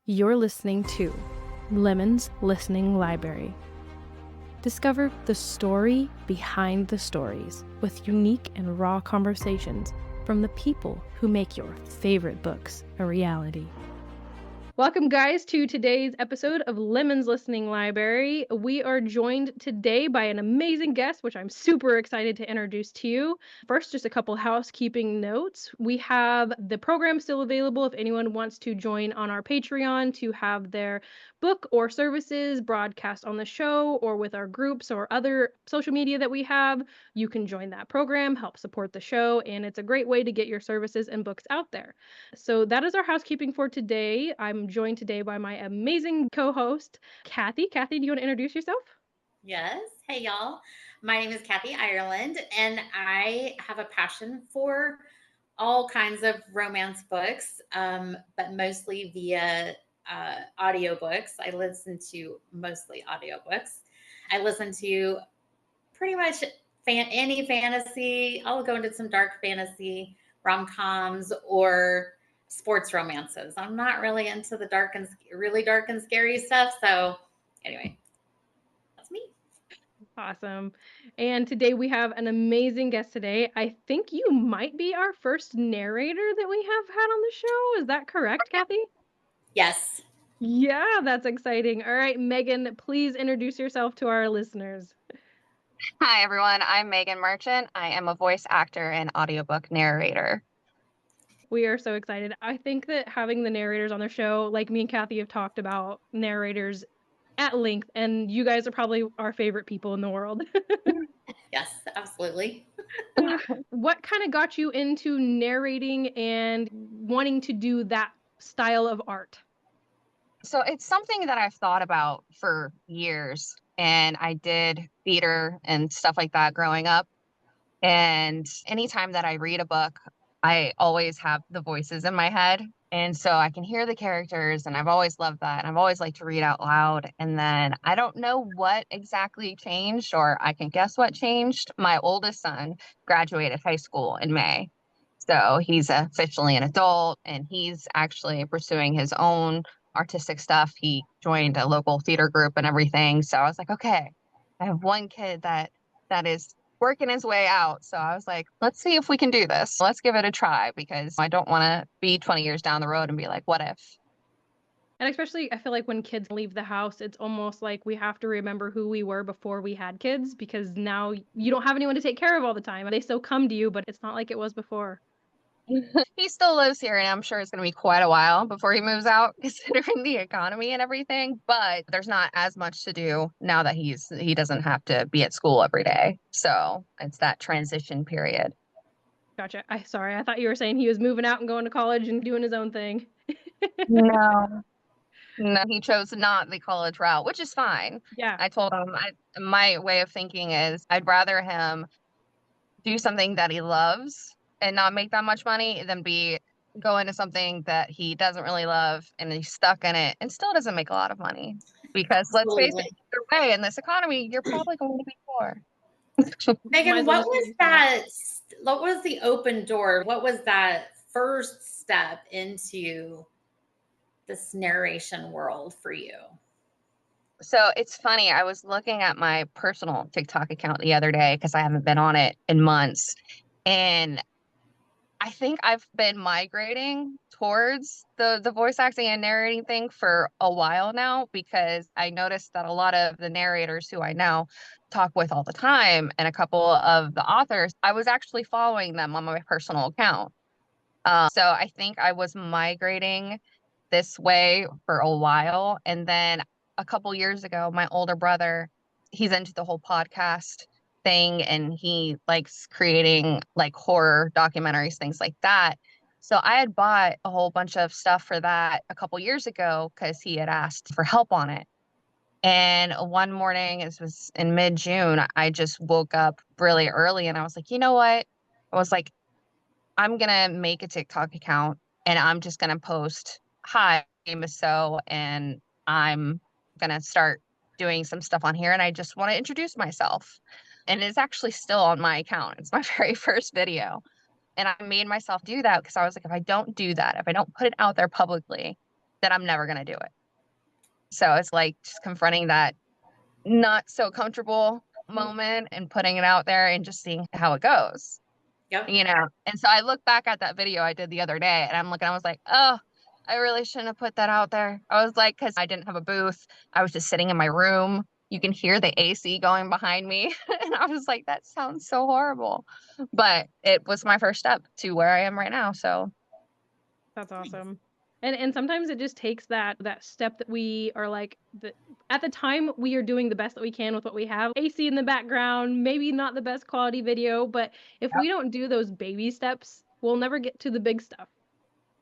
You're listening to Lemon's Listening Library. Discover the story behind the stories with unique and raw conversations from the people who make your favorite books a reality. Welcome, guys, to today's episode of Lemon's Listening Library. We are joined today by an amazing guest, which I'm super excited to introduce to you. First, just a couple housekeeping notes. We have the program still available if anyone wants to join on our Patreon to have their book or services broadcast on the show or with our groups or other social media that we have. You can join that program, help support the show, and it's a great way to get your services and books out there. So that is our housekeeping for today. I'm joined today by my amazing co-host, Kathy. Kathy, do you want to introduce yourself? Yes. Hey, y'all. My name is Kathy Ireland, and I have a passion for all kinds of romance books, but mostly via audiobooks. I listen to mostly audiobooks. I listen to pretty much any fantasy. I'll go into some dark fantasy, rom-coms, or sports romances. I'm not really into the really dark and scary stuff. So anyway, that's me. Awesome. And today we have an amazing guest today. I think you might be our first narrator that we have had on the show. Is that correct, Kathy? Yes. Yeah, that's exciting. All right, Megan, please introduce yourself to our listeners. Hi, everyone. I'm Megan Merchant. I am a voice actor and audiobook narrator. We are so excited. I think that having the narrators on the show, like me and Kathy have talked about narrators at length, and you guys are probably our favorite people in the world. Yes, absolutely. What kind of got you into narrating and wanting to do that style of art? So it's something that I've thought about for years, and I did theater and stuff like that growing up. And anytime that I read a book, I always have the voices in my head. And so I can hear the characters, and I've always loved that. And I've always liked to read out loud. And then I don't know what exactly changed, or I can guess what changed. My oldest son graduated high school in May. So he's officially an adult, and he's actually pursuing his own artistic stuff. He joined a local theater group and everything. So I was like, okay, I have one kid that is working his way out. So I was like, let's see if we can do this. Let's give it a try, because I don't want to be 20 years down the road and be like, what if? And especially, I feel like when kids leave the house, it's almost like we have to remember who we were before we had kids, because now you don't have anyone to take care of all the time. They still come to you, but it's not like it was before. He still lives here, and I'm sure it's going to be quite a while before he moves out, considering the economy and everything. But there's not as much to do now that he doesn't have to be at school every day. So it's that transition period. Gotcha. Sorry, I thought you were saying he was moving out and going to college and doing his own thing. No, no, he chose not the college route, which is fine. Yeah. I told him my way of thinking is I'd rather him do something that he loves and not make that much money than be go into something that he doesn't really love and he's stuck in it and still doesn't make a lot of money. Because let's face it, Absolutely. either way, in this economy, you're probably going to be poor. Might Megan, as well what just do was what you feel. that? What was the open door? What was that first step into this narration world for you? So it's funny. I was looking at my personal TikTok account the other day because I haven't been on it in months. And I think I've been migrating towards the voice acting and narrating thing for a while now, because I noticed that a lot of the narrators who I now talk with all the time, and a couple of the authors, I was actually following them on my personal account. So I think I was migrating this way for a while. And then a couple years ago, my older brother, he's into the whole podcast thing, and he likes creating like horror documentaries, things like that. So I had bought a whole bunch of stuff for that a couple years ago because he had asked for help on it. And one morning, it was in mid-June, I just woke up really early and I was like, you know what? I was like, I'm going to make a TikTok account and I'm just going to post, hi, my name is so, and I'm going to start doing some stuff on here. And I just want to introduce myself. And it's actually still on my account. It's my very first video. And I made myself do that because I was like, if I don't do that, if I don't put it out there publicly, then I'm never going to do it. So it's like just confronting that not so comfortable moment and putting it out there and just seeing how it goes. Yep. And so I look back at that video I did the other day and I was like, oh, I really shouldn't have put that out there. I was like, because I didn't have a booth. I was just sitting in my room. You can hear the AC going behind me. And I was like, that sounds so horrible. But it was my first step to where I am right now. So That's awesome. And sometimes it just takes that step that we are like at the time we are doing the best that we can with what we have. AC in the background, maybe not the best quality video, but if we don't do those baby steps, we'll never get to the big stuff.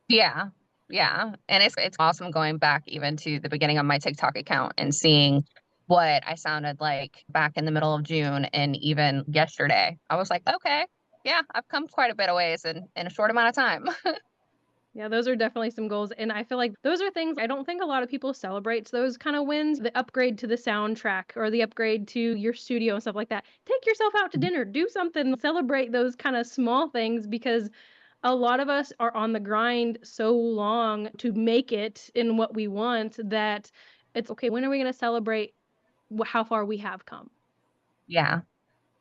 yeah. Yeah. And it's awesome going back even to the beginning of my TikTok account and seeing what I sounded like back in the middle of June and even yesterday. I was like, okay, yeah, I've come quite a bit of ways in a short amount of time. Yeah, those are definitely some goals. And I feel like those are things I don't think a lot of people celebrate those kind of wins. The upgrade to the soundtrack or the upgrade to your studio and stuff like that. Take yourself out to dinner, do something, celebrate those kind of small things because a lot of us are on the grind so long to make it in what we want that it's okay. When are we going to celebrate how far we have come? Yeah.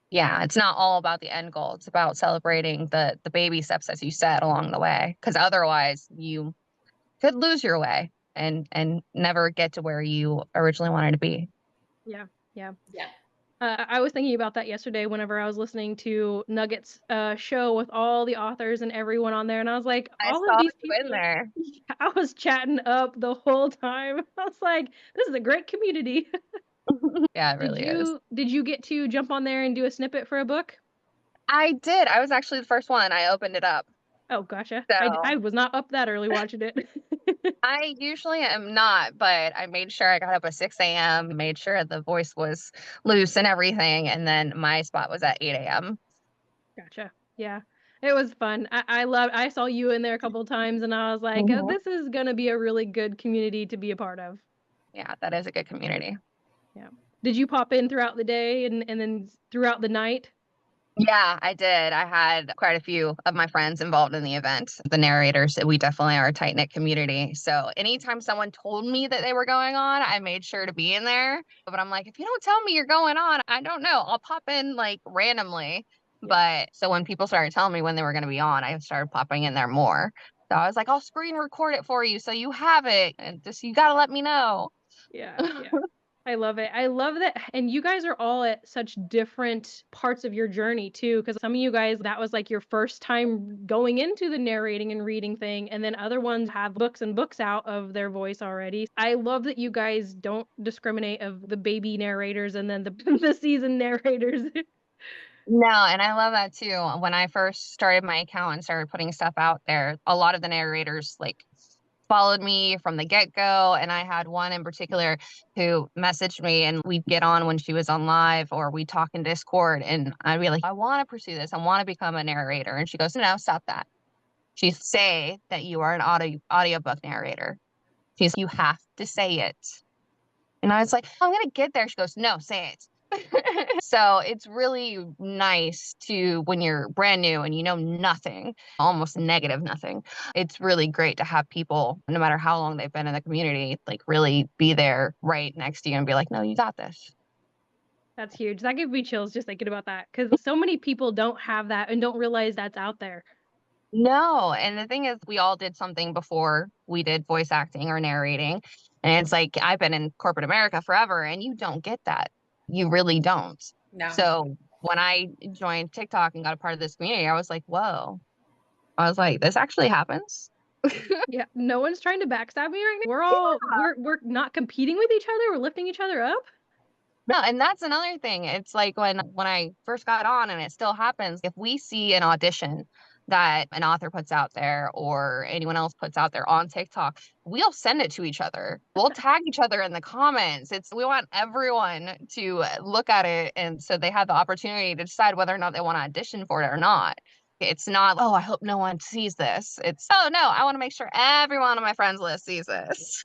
Yeah, it's not all about the end goal. It's about celebrating the baby steps, as you said, along the way. Because otherwise, you could lose your way and never get to where you originally wanted to be. Yeah, yeah. Yeah. I was thinking about that yesterday whenever I was listening to Nugget's show with all the authors and everyone on there, and I was like, I all of saw these you in people. there. I was chatting up the whole time. I was like, this is a great community. Yeah, it really is. Did you get to jump on there and do a snippet for a book? I did. I was actually the first one. I opened it up. Oh, gotcha. I So was not up that early watching it. I usually am not, but I made sure I got up at 6 a.m., made sure the voice was loose and everything. And then my spot was at 8 a.m. Gotcha. Yeah. It was fun. I saw you in there a couple times and I was like, Mhm. this is gonna be a really good community to be a part of. Yeah, that is a good community. Yeah. Did you pop in throughout the day and then throughout the night? Yeah, I did. I had quite a few of my friends involved in the event. The narrators, we definitely are a tight knit community. So anytime someone told me that they were going on, I made sure to be in there. But I'm like, if you don't tell me you're going on, I don't know. I'll pop in like randomly. Yeah. But so when people started telling me when they were going to be on, I started popping in there more. So I was like, I'll screen record it for you so you have it. And just, you got to let me know. Yeah. Yeah. I love it. I love that. And you guys are all at such different parts of your journey too. Cause some of you guys, that was like your first time going into the narrating and reading thing. And then other ones have books and books out of their voice already. I love that you guys don't discriminate of the baby narrators and then the, the seasoned narrators. No, and I love that too. When I first started my account and started putting stuff out there, a lot of the narrators like followed me from the get-go. And I had one in particular who messaged me and we'd get on when she was on live or we talk in Discord. And I'd be like, I want to pursue this. I want to become a narrator. And she goes, no, stop that. She say that you are an audiobook narrator. She's, you have to say it. And I was like, I'm gonna get there. She goes, no, say it. So it's really nice to when you're brand new and you know nothing, almost negative nothing. It's really great to have people, no matter how long they've been in the community, like really be there right next to you and be like, no, you got this. That's huge. That gives me chills just thinking about that because so many people don't have that and don't realize that's out there. No, and the thing is, we all did something before we did voice acting or narrating. And it's like, I've been in corporate America forever, and you don't get that. You really don't. No. So when I joined TikTok and got a part of this community, I was like, whoa. I was like, this actually happens. Yeah, no one's trying to backstab me right now. We're not competing with each other. We're lifting each other up. No, and that's another thing. It's like when I first got on, and it still happens, if we see an audition that an author puts out there or anyone else puts out there on TikTok, we'll send it to each other. We'll tag each other in the comments. We want everyone to look at it and so they have the opportunity to decide whether or not they want to audition for it or not. It's not, oh, I hope no one sees this. It's, oh no, I want to make sure everyone on my friends list sees this.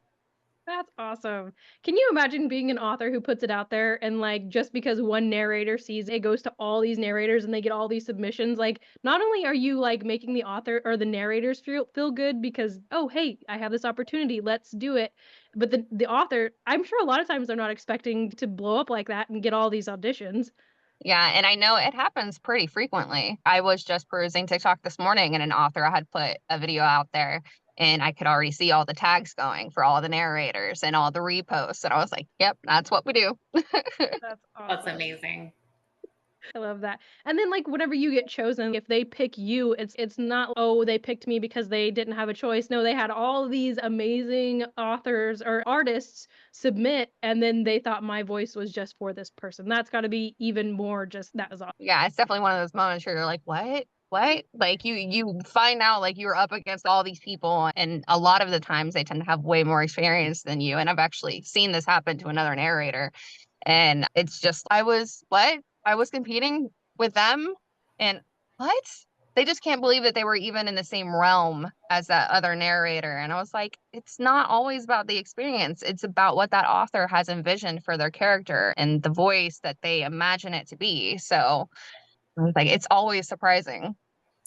That's awesome. Can you imagine being an author who puts it out there and like just because one narrator sees it goes to all these narrators and they get all these submissions? Like not only are you like making the author or the narrators feel good because oh hey, I have this opportunity, let's do it. But the author, I'm sure a lot of times they're not expecting to blow up like that and get all these auditions. Yeah, and I know it happens pretty frequently. I was just perusing TikTok this morning and an author had put a video out there and I could already see all the tags going for all the narrators and all the reposts. And I was like, yep, that's what we do. That's That's awesome. amazing. I love that. And then like whenever you get chosen, if they pick you, it's not oh they picked me because they didn't have a choice. No, they had all these amazing authors or artists submit and then they thought my voice was just for this person. That's got to be even more just that was awesome. Yeah, it's definitely one of those moments where you're like, what? What? Like you find out like you're up against all these people and a lot of the times they tend to have way more experience than you. And I've actually seen this happen to another narrator. And it's just I was what? I was competing with them and what? They just can't believe that they were even in the same realm as that other narrator. And I was like, it's not always about the experience. It's about what that author has envisioned for their character and the voice that they imagine it to be. So I was like, it's always surprising.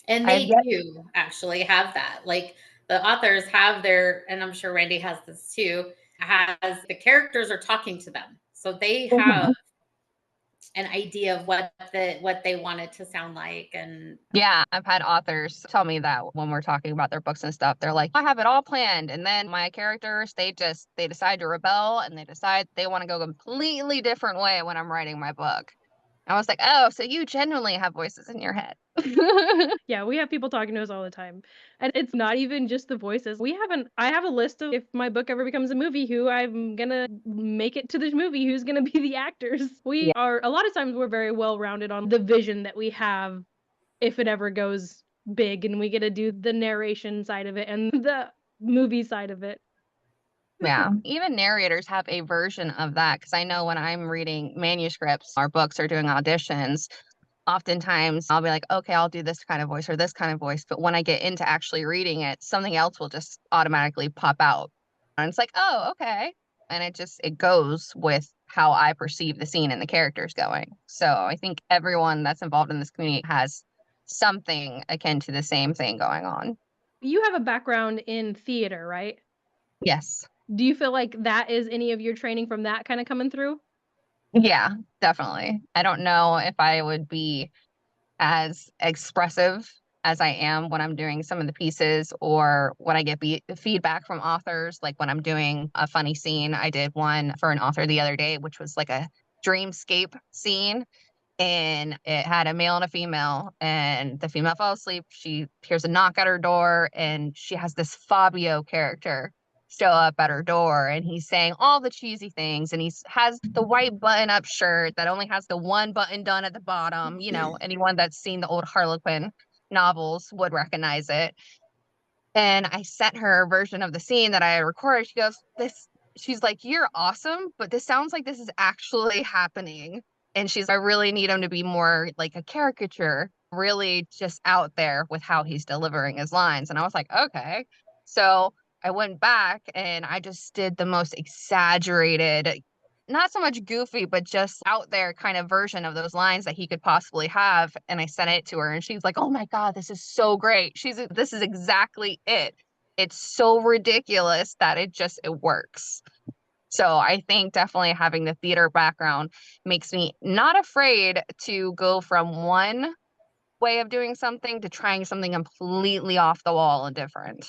And I've they yet. do actually have that. Like the authors have their, and I'm sure Randy has this too, has the characters are talking to them. So they have Mhm. an idea of what they want it to sound like. And Yeah, I've had authors tell me that when we're talking about their books and stuff, they're like, I have it all planned. And then my characters, they decide to rebel and they decide they want to go a completely different way when I'm writing my book. I was like, oh, so you genuinely have voices in your head. Yeah, we have people talking to us all the time. And it's not even just the voices. I have a list of if my book ever becomes a movie, who I'm gonna make it to this movie, who's gonna be the actors. We Yeah. are a lot of times we're very well rounded on the vision that we have if it ever goes big and we get to do the narration side of it and the movie side of it. Yeah. Even narrators have a version of that because I know when I'm reading manuscripts, our books are doing auditions. Oftentimes I'll be like, okay, I'll do this kind of voice or this kind of voice. But when I get into actually reading it, something else will just automatically pop out. And it's like, oh, okay. And it goes with how I perceive the scene and the characters going. So I think everyone that's involved in this community has something akin to the same thing going on. You have a background in theater, right? Yes. Do you feel like that is any of your training from that kind of coming through? Yeah, definitely. I don't know if I would be as expressive as I am when I'm doing some of the pieces or when I get feedback from authors. Like when I'm doing a funny scene, I did one for an author the other day, which was like a dreamscape scene. And it had a male and a female, and the female fell asleep. She hears a knock at her door, and she has this Fabio character show up at her door, and he's saying all the cheesy things, and he has the white button-up shirt that only has the one button done at the bottom. You know, anyone that's seen the old Harlequin novels would recognize it. And I sent her a version of the scene that I had recorded. She goes, "This," she's like, "You're awesome, but this sounds like this is actually happening." And she's, "I really need him to be more like a caricature, really just out there with how he's delivering his lines." And I was like, okay. So I went back and I just did the most exaggerated, not so much goofy, but just out there kind of version of those lines that he could possibly have. And I sent it to her and she's like, oh my God, this is so great. This is exactly it. It's so ridiculous that it works. So I think definitely having the theater background makes me not afraid to go from one way of doing something to trying something completely off the wall and different.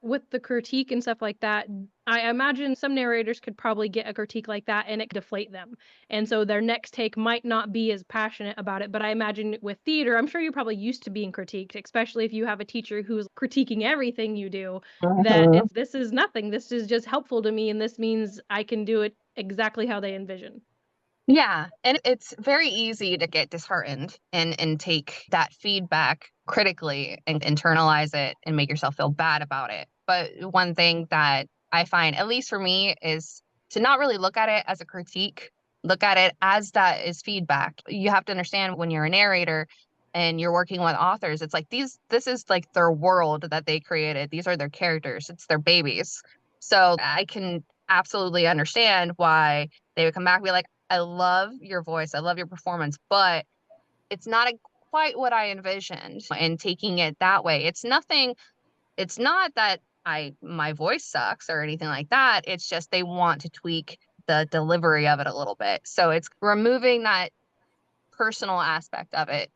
With the critique and stuff like that, I imagine some narrators could probably get a critique like that and it could deflate them. And so their next take might not be as passionate about it. But I imagine with theater, I'm sure you're probably used to being critiqued, especially if you have a teacher who's critiquing everything you do, that Mhm. it's this is nothing. This is just helpful to me and this means I can do it exactly how they envision. Yeah, and it's very easy to get disheartened and take that feedback critically and internalize it and make yourself feel bad about it. But one thing that I find, at least for me, is to not really look at it as a critique, look at it as that is feedback. You have to understand when you're a narrator and you're working with authors, it's like this is like their world that they created. These are their characters, it's their babies. So I can absolutely understand why they would come back and be like, I love your voice, I love your performance, but it's not quite what I envisioned. And taking it that way, it's not that my voice sucks or anything like that. It's just they want to tweak the delivery of it a little bit. So it's removing that personal aspect of it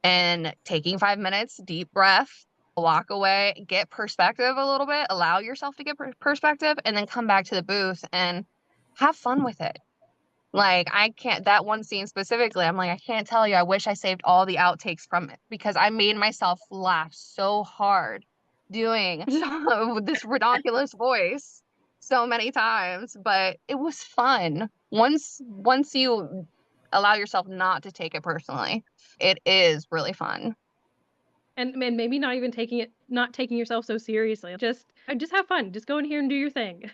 and taking 5 minutes, deep breath, walk away, get perspective a little bit, allow yourself to get perspective, and then come back to the booth and have fun with it. Like, I can't, that one scene specifically, I'm like, I can't tell you. I wish I saved all the outtakes from it because I made myself laugh so hard doing this ridiculous voice so many times, but it was fun. Once you allow yourself not to take it personally, it is really fun. And maybe not taking yourself so seriously. Just have fun. Just go in here and do your thing.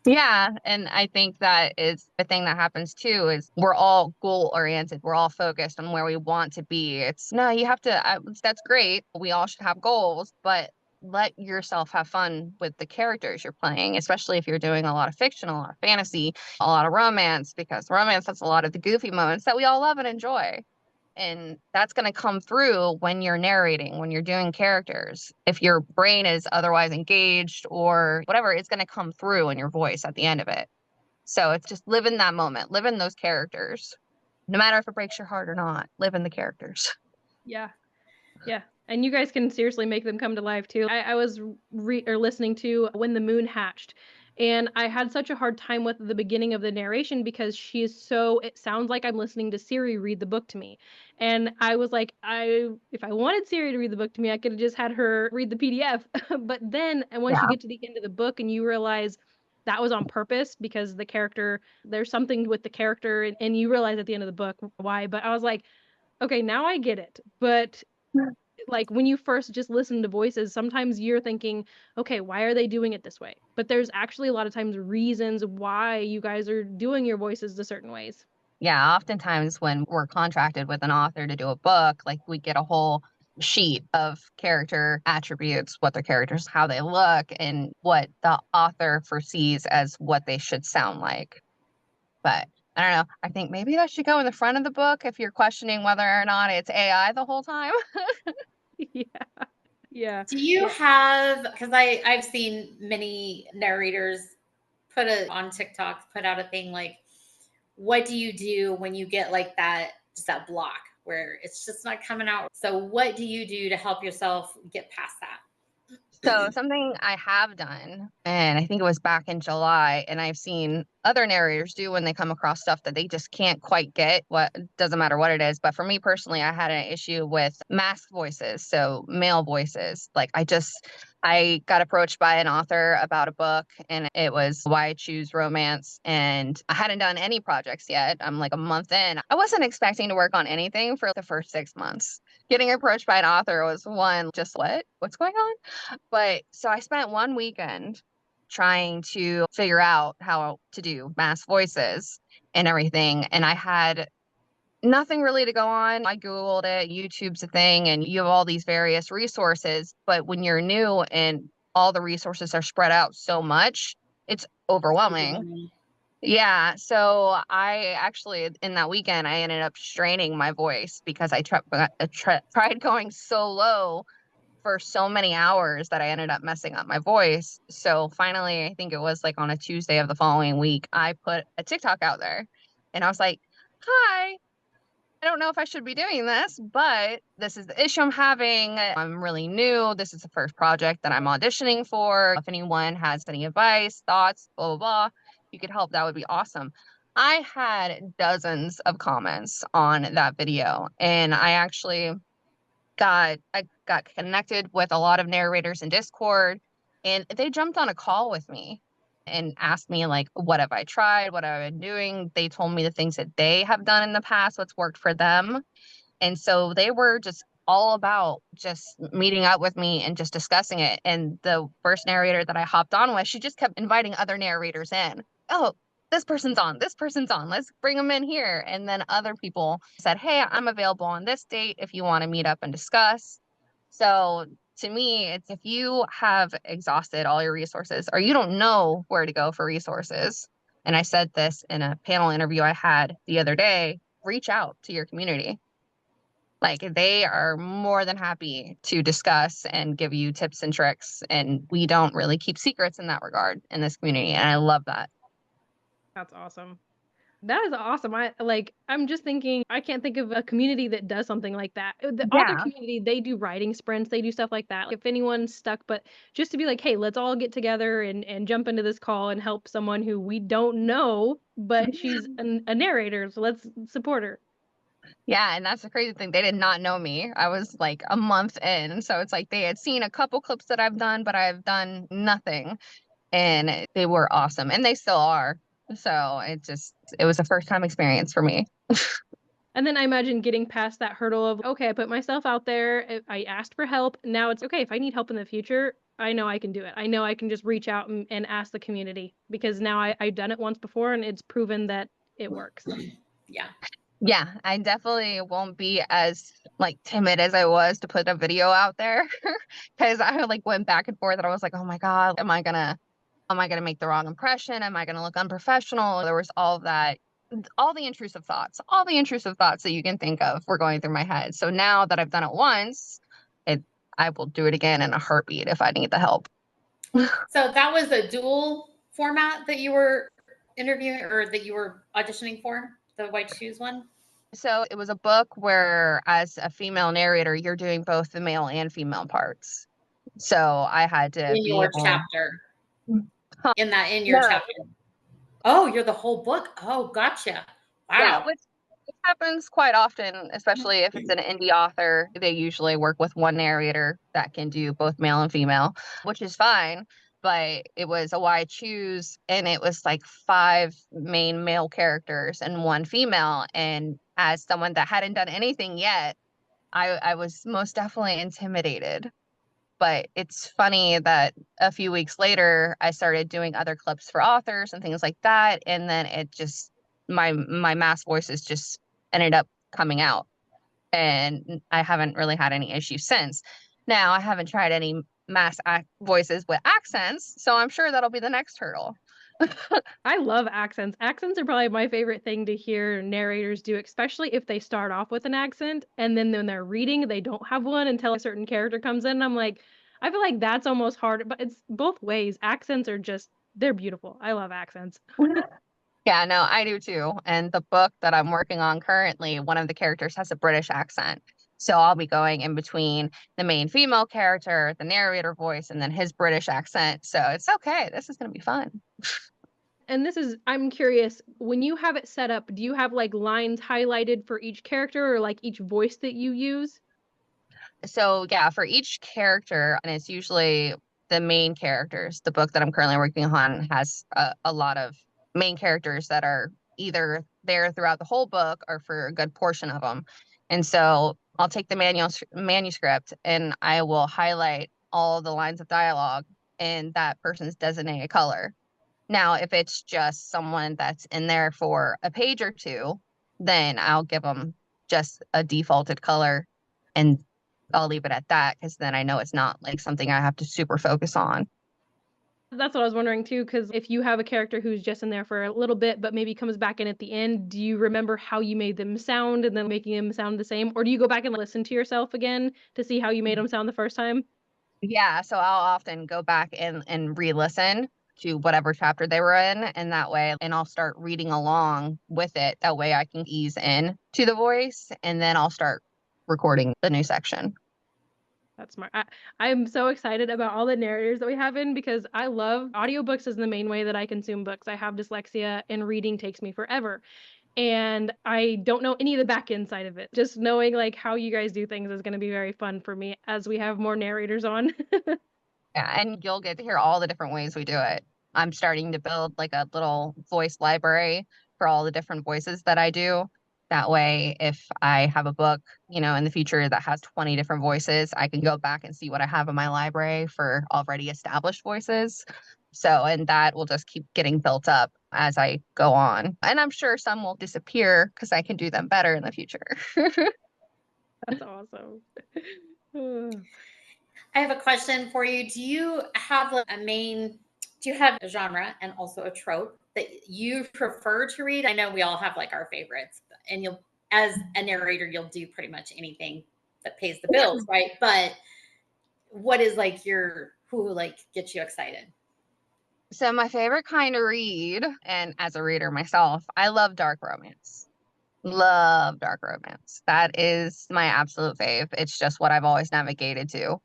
Yeah, and I think that is the thing that happens too is we're all goal oriented. We're all focused on where we want to be. It's no, you have to that's great. We all should have goals, but let yourself have fun with the characters you're playing, especially if you're doing a lot of fiction, a lot of fantasy, a lot of romance, because romance has a lot of the goofy moments that we all love and enjoy. And that's going to come through when you're narrating, when you're doing characters. If your brain is otherwise engaged or whatever, it's going to come through in your voice at the end of it. So it's just live in that moment, live in those characters. No matter if it breaks your heart or not, live in the characters. Yeah. Yeah. And you guys can seriously make them come to life too. I was listening to When the Moon Hatched, and I had such a hard time with the beginning of the narration because it sounds like I'm listening to Siri read the book to me. And I was like, if I wanted Siri to read the book to me, I could have just had her read the PDF. But then, and once you Yeah. get to the end of the book and you realize that was on purpose because there's something with the character, and you realize at the end of the book why. But I was like, okay, now I get it. But like when you first just listen to voices, sometimes you're thinking, okay, why are they doing it this way? But there's actually a lot of times reasons why you guys are doing your voices the certain ways. Yeah, oftentimes when we're contracted with an author to do a book, like we get a whole sheet of character attributes, what their characters, how they look, and what the author foresees as what they should sound like. But I don't know. I think maybe that should go in the front of the book if you're questioning whether or not it's AI the whole time. Yeah. Yeah. Do you Yeah. have, because I've seen many narrators on TikTok, put out a thing like, what do you do when you get like just that block where it's just not coming out? So what do you do to help yourself get past that? So something I have done, and I think it was back in July, and I've seen other narrators do when they come across stuff that they just can't quite get. What doesn't matter what it is, but for me personally, I had an issue with masked voices, so male voices. I got approached by an author about a book, and it was Why I Choose Romance, and I hadn't done any projects yet. I'm like a month in. I wasn't expecting to work on anything for the first 6 months. Getting approached by an author was one, just what's going on? But so I spent one weekend trying to figure out how to do mass voices and everything. And I had nothing really to go on. I Googled it, YouTube's a thing, and you have all these various resources. But when you're new and all the resources are spread out so much, it's overwhelming. Yeah. So I actually, in that weekend, I ended up straining my voice because tried going so low for so many hours that I ended up messing up my voice. So finally, I think it was like on a Tuesday of the following week, I put a TikTok out there and I was like, hi, I don't know if I should be doing this, but this is the issue I'm having. I'm really new. This is the first project that I'm auditioning for. If anyone has any advice, thoughts, blah, blah, blah, you could help. That would be awesome. I had dozens of comments on that video, and I got connected with a lot of narrators in Discord, and they jumped on a call with me and asked me like, what have I tried, what have I been doing. They told me the things that they have done in the past, what's worked for them. And so they were just all about just meeting up with me and just discussing it. And the first narrator that I hopped on with, she just kept inviting other narrators in. Oh, this person's on, let's bring them in here. And then other people said, hey, I'm available on this date if you want to meet up and discuss. So To me, it's if you have exhausted all your resources or you don't know where to go for resources, and I said this in a panel interview I had the other day, reach out to your community. Like they are more than happy to discuss and give you tips and tricks. And we don't really keep secrets in that regard in this community. And I love that. That's awesome. That is awesome. I'm just thinking, I can't think of a community that does something like that. The other Yeah. community, they do writing sprints, they do stuff like that. If anyone's stuck, but just to be like, hey, let's all get together and jump into this call and help someone who we don't know, but she's a narrator, so let's support her. Yeah, and that's the crazy thing. They did not know me. I was like a month in. So it's like they had seen a couple clips that I've done, but I've done nothing. And they were awesome. And they still are. So it was a first time experience for me. And then I imagine getting past that hurdle of, okay, I put myself out there, I asked for help. Now it's okay, if I need help in the future, I know I can do it. I know I can just reach out and ask the community because now I've done it once before and it's proven that it works. Yeah. Yeah, I definitely won't be as like timid as I was to put a video out there because I like went back and forth and I was like, oh my God, am I gonna make the wrong impression? Am I gonna look unprofessional? There was all that, all the intrusive thoughts that you can think of were going through my head. So now that I've done it once, I will do it again in a heartbeat if I need the help. So that was a dual format that you were interviewing or that you were auditioning for, the White Shoes one? So it was a book where, as a female narrator, you're doing both the male and female parts. So I had to In be your able. chapter. Huh. In your No, chapter. Oh, you're the whole book. Oh, gotcha. yeah, Wow. which happens quite often, especially if it's an indie author. They usually work with one narrator that can do both male and female, which is fine. But it was a why choose, and it was like 5 main male characters and 1 female. And as someone that hadn't done anything yet, I was most definitely intimidated. But it's funny that a few weeks later, I started doing other clips for authors and things like that. And then it just, my mass voices just ended up coming out. And I haven't really had any issues since. Now, I haven't tried any voices with accents. So I'm sure that'll be the next hurdle. I love accents. Accents are probably my favorite thing to hear narrators do, especially if they start off with an accent and then when they're reading, they don't have one until a certain character comes in. I'm like, I feel like that's almost hard, but it's both ways. Accents are just, they're beautiful. I love accents. Yeah, no, I do too. And the book that I'm working on currently, one of the characters has a British accent. So I'll be going in between the main female character, the narrator voice, and then his British accent. So it's okay. This is going to be fun. And I'm curious, when you have it set up, do you have like lines highlighted for each character or like each voice that you use? So yeah, for each character, and it's usually the main characters. The book that I'm currently working on has a lot of main characters that are either there throughout the whole book or for a good portion of them. And so I'll take the manuscript and I will highlight all the lines of dialogue in that person's designated color. Now, if it's just someone that's in there for a page or two, then I'll give them just a defaulted color and I'll leave it at that because then I know it's not like something I have to super focus on. That's what I was wondering too, because if you have a character who's just in there for a little bit, but maybe comes back in at the end, do you remember how you made them sound and then making them sound the same? Or do you go back and listen to yourself again to see how you made them sound the first time? Yeah, so I'll often go back and re-listen to whatever chapter they were in, and that way, and I'll start reading along with it. That way I can ease in to the voice, and then I'll start recording the new section. That's smart. I'm so excited about all the narrators that we have in because I love audiobooks is the main way that I consume books. I have dyslexia and reading takes me forever. And I don't know any of the back end side of it. Just knowing like how you guys do things is going to be very fun for me as we have more narrators on. Yeah, and you'll get to hear all the different ways we do it. I'm starting to build like a little voice library for all the different voices that I do. That way, if I have a book, in the future that has 20 different voices, I can go back and see what I have in my library for already established voices. So, and that will just keep getting built up as I go on. And I'm sure some will disappear because I can do them better in the future. That's awesome. I have a question for you. Do you have like do you have a genre and also a trope that you prefer to read? I know we all have like our favorites, and as a narrator, you'll do pretty much anything that pays the bills, right? But what is like who like gets you excited? So my favorite kind to read, and as a reader myself, I love dark romance. Love dark romance. That is my absolute fave. It's just what I've always navigated to.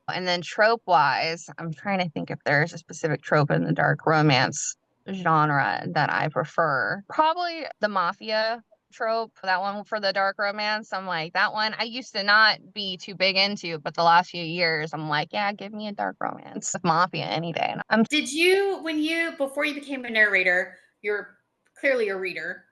And then trope wise, I'm trying to think if there's a specific trope in the dark romance genre that I prefer. Probably the mafia trope, that one for the dark romance. I'm like, that one I used to not be too big into, but the last few years, I'm like, yeah, give me a dark romance with mafia any day. And I'm Did you, before you became a narrator, you're clearly a reader.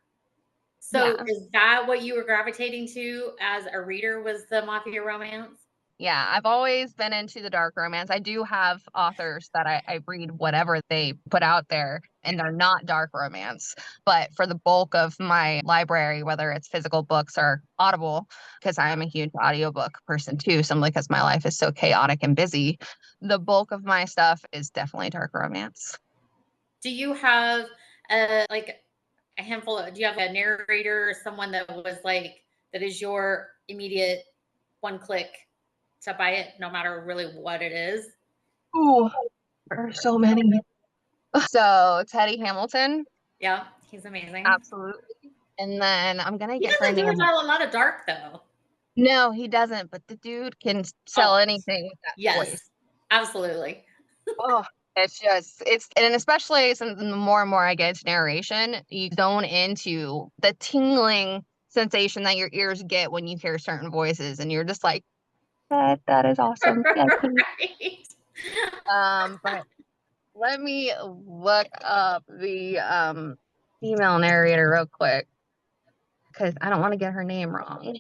So yeah. is that what you were gravitating to as a reader, was the mafia romance? Yeah, I've always been into the dark romance. I do have authors that I read whatever they put out there, and they're not dark romance. But for the bulk of my library, whether it's physical books or Audible, because I am a huge audiobook person too, simply because my life is so chaotic and busy, the bulk of my stuff is definitely dark romance. Do you have a handful of, do you have a narrator or someone that was like, that is your immediate one click to buy it, no matter really what it is? Ooh, there are so many. So Teddy Hamilton, Yeah, he's amazing. absolutely. And then I'm gonna He get her doesn't do name. a lot of dark though. No, he doesn't, but the dude can sell Oh, anything with that yes, voice. absolutely. Oh, and especially since the more and more I get into narration, you zone into the tingling sensation that your ears get when you hear certain voices, and you're just like, that is awesome. Yeah, please. Right. But let me look up the female narrator real quick because I don't want to get her name wrong.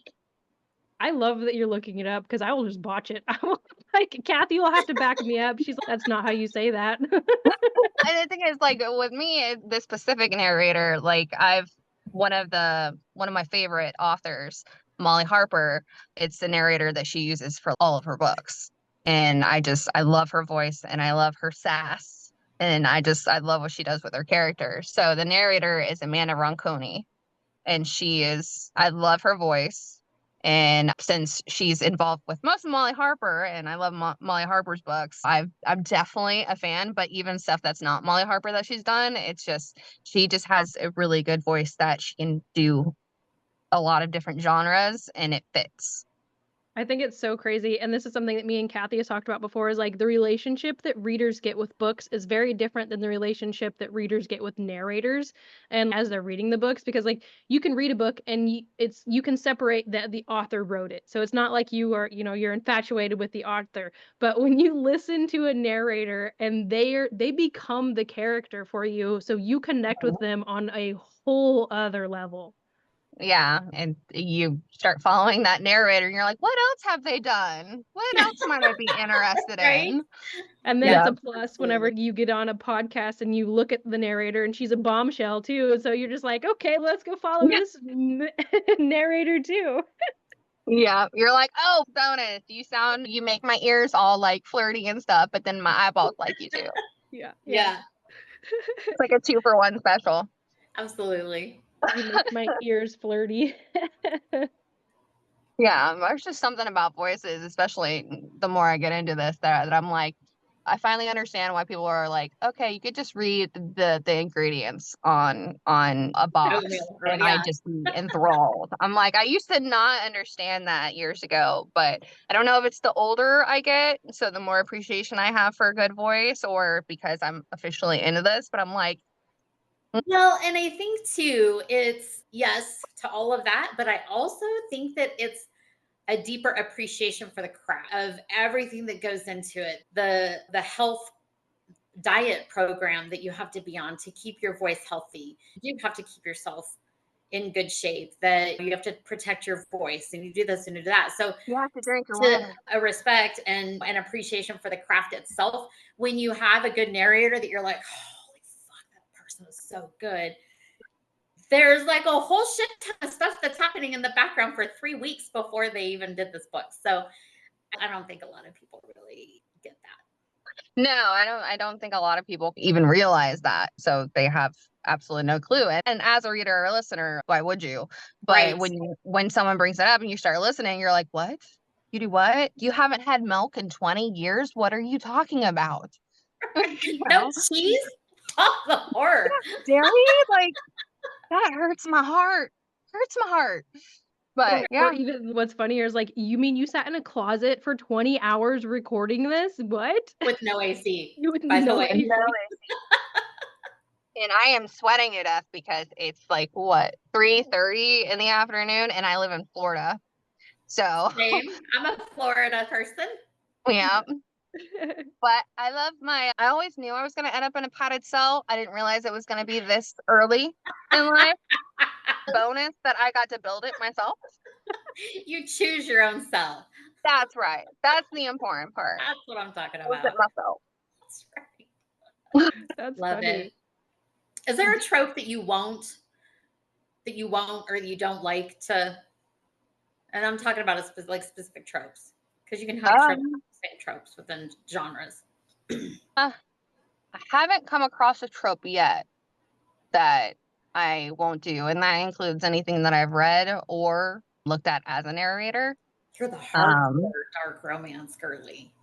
I love that you're looking it up because I will just botch it. I will, like Kathy will have to back me up. She's like, "That's not how you say that." And the thing is, like with me, this specific narrator, like I've one of my favorite authors, Molly Harper. It's the narrator that she uses for all of her books, and I love her voice and I love her sass, and I love what she does with her characters. So the narrator is Amanda Ronconi, and I love her voice. And since she's involved with most of Molly Harper, and I love Molly Harper's books, I'm definitely a fan. But even stuff that's not Molly Harper that she's done, she just has a really good voice that she can do a lot of different genres, and it fits. I think it's so crazy, and this is something that me and Kathy has talked about before, is like the relationship that readers get with books is very different than the relationship that readers get with narrators and as they're reading the books, because like you can read a book and you can separate that the author wrote it. So it's not like you are, you're infatuated with the author, but when you listen to a narrator and they become the character for you, so you connect with them on a whole other level. Yeah, and you start following that narrator, and you're like, what else have they done? What else might I be interested Right? in? And then it's Yeah. a plus whenever you get on a podcast and you look at the narrator and she's a bombshell too. So you're just like, okay, let's go follow this narrator too. Yeah, you're like, oh, bonus. You make my ears all like flirty and stuff, but then my eyeballs like you too. Yeah. Yeah, It's like a 2-for-1 special. absolutely. You make my ears flirty. Yeah, there's just something about voices, especially the more I get into this, that I'm like, I finally understand why people are like, okay, you could just read the ingredients on a box, Oatmeal, and I yeah. just be enthralled. I'm like, I used to not understand that years ago, but I don't know if it's the older I get, so the more appreciation I have for a good voice, or because I'm officially into this, but I'm like, Well, and I think too, it's yes to all of that, but I also think that it's a deeper appreciation for the craft of everything that goes into it. The health diet program that you have to be on to keep your voice healthy. You have to keep yourself in good shape, that you have to protect your voice, and you do this and you do that. So you have to drink your to water. a respect and an appreciation for the craft itself, when you have a good narrator that you're like, holy fuck, that person is so good. There's like a whole shit ton of stuff that's happening in the background for 3 weeks before they even did this book. So I don't think a lot of people really get that. No, I don't think a lot of people even realize that. So they have absolutely no clue. And as a reader or listener, why would you? But Right. when someone brings it up and you start listening, you're like, "What? You do what? You haven't had milk in 20 years? What are you talking about?" You No know? cheese? Oh, the horror. Dairy? Like that hurts my heart. Hurts my heart. But Or yeah. even what's funnier is like, you mean you sat in a closet for 20 hours recording this? What? With no AC, You with by the no way. And AC. I am sweating to death because it's like what 3:30 in the afternoon and I live in Florida. So Same. I'm a Florida person. yeah. But I always knew I was gonna end up in a padded cell. I didn't realize it was gonna be this early in life. Bonus that I got to build it myself. You choose your own self. That's right. That's the important part. That's what I'm talking Build it about. myself. That's right. That's Love funny. it. Is there a trope that you won't or that you don't like to, and I'm talking about specific tropes, because you can have Um, same tropes within genres. uh, I haven't come across a trope yet that I won't do, and that includes anything that I've read or looked at as a narrator. You're the hardcore Um, dark romance girly.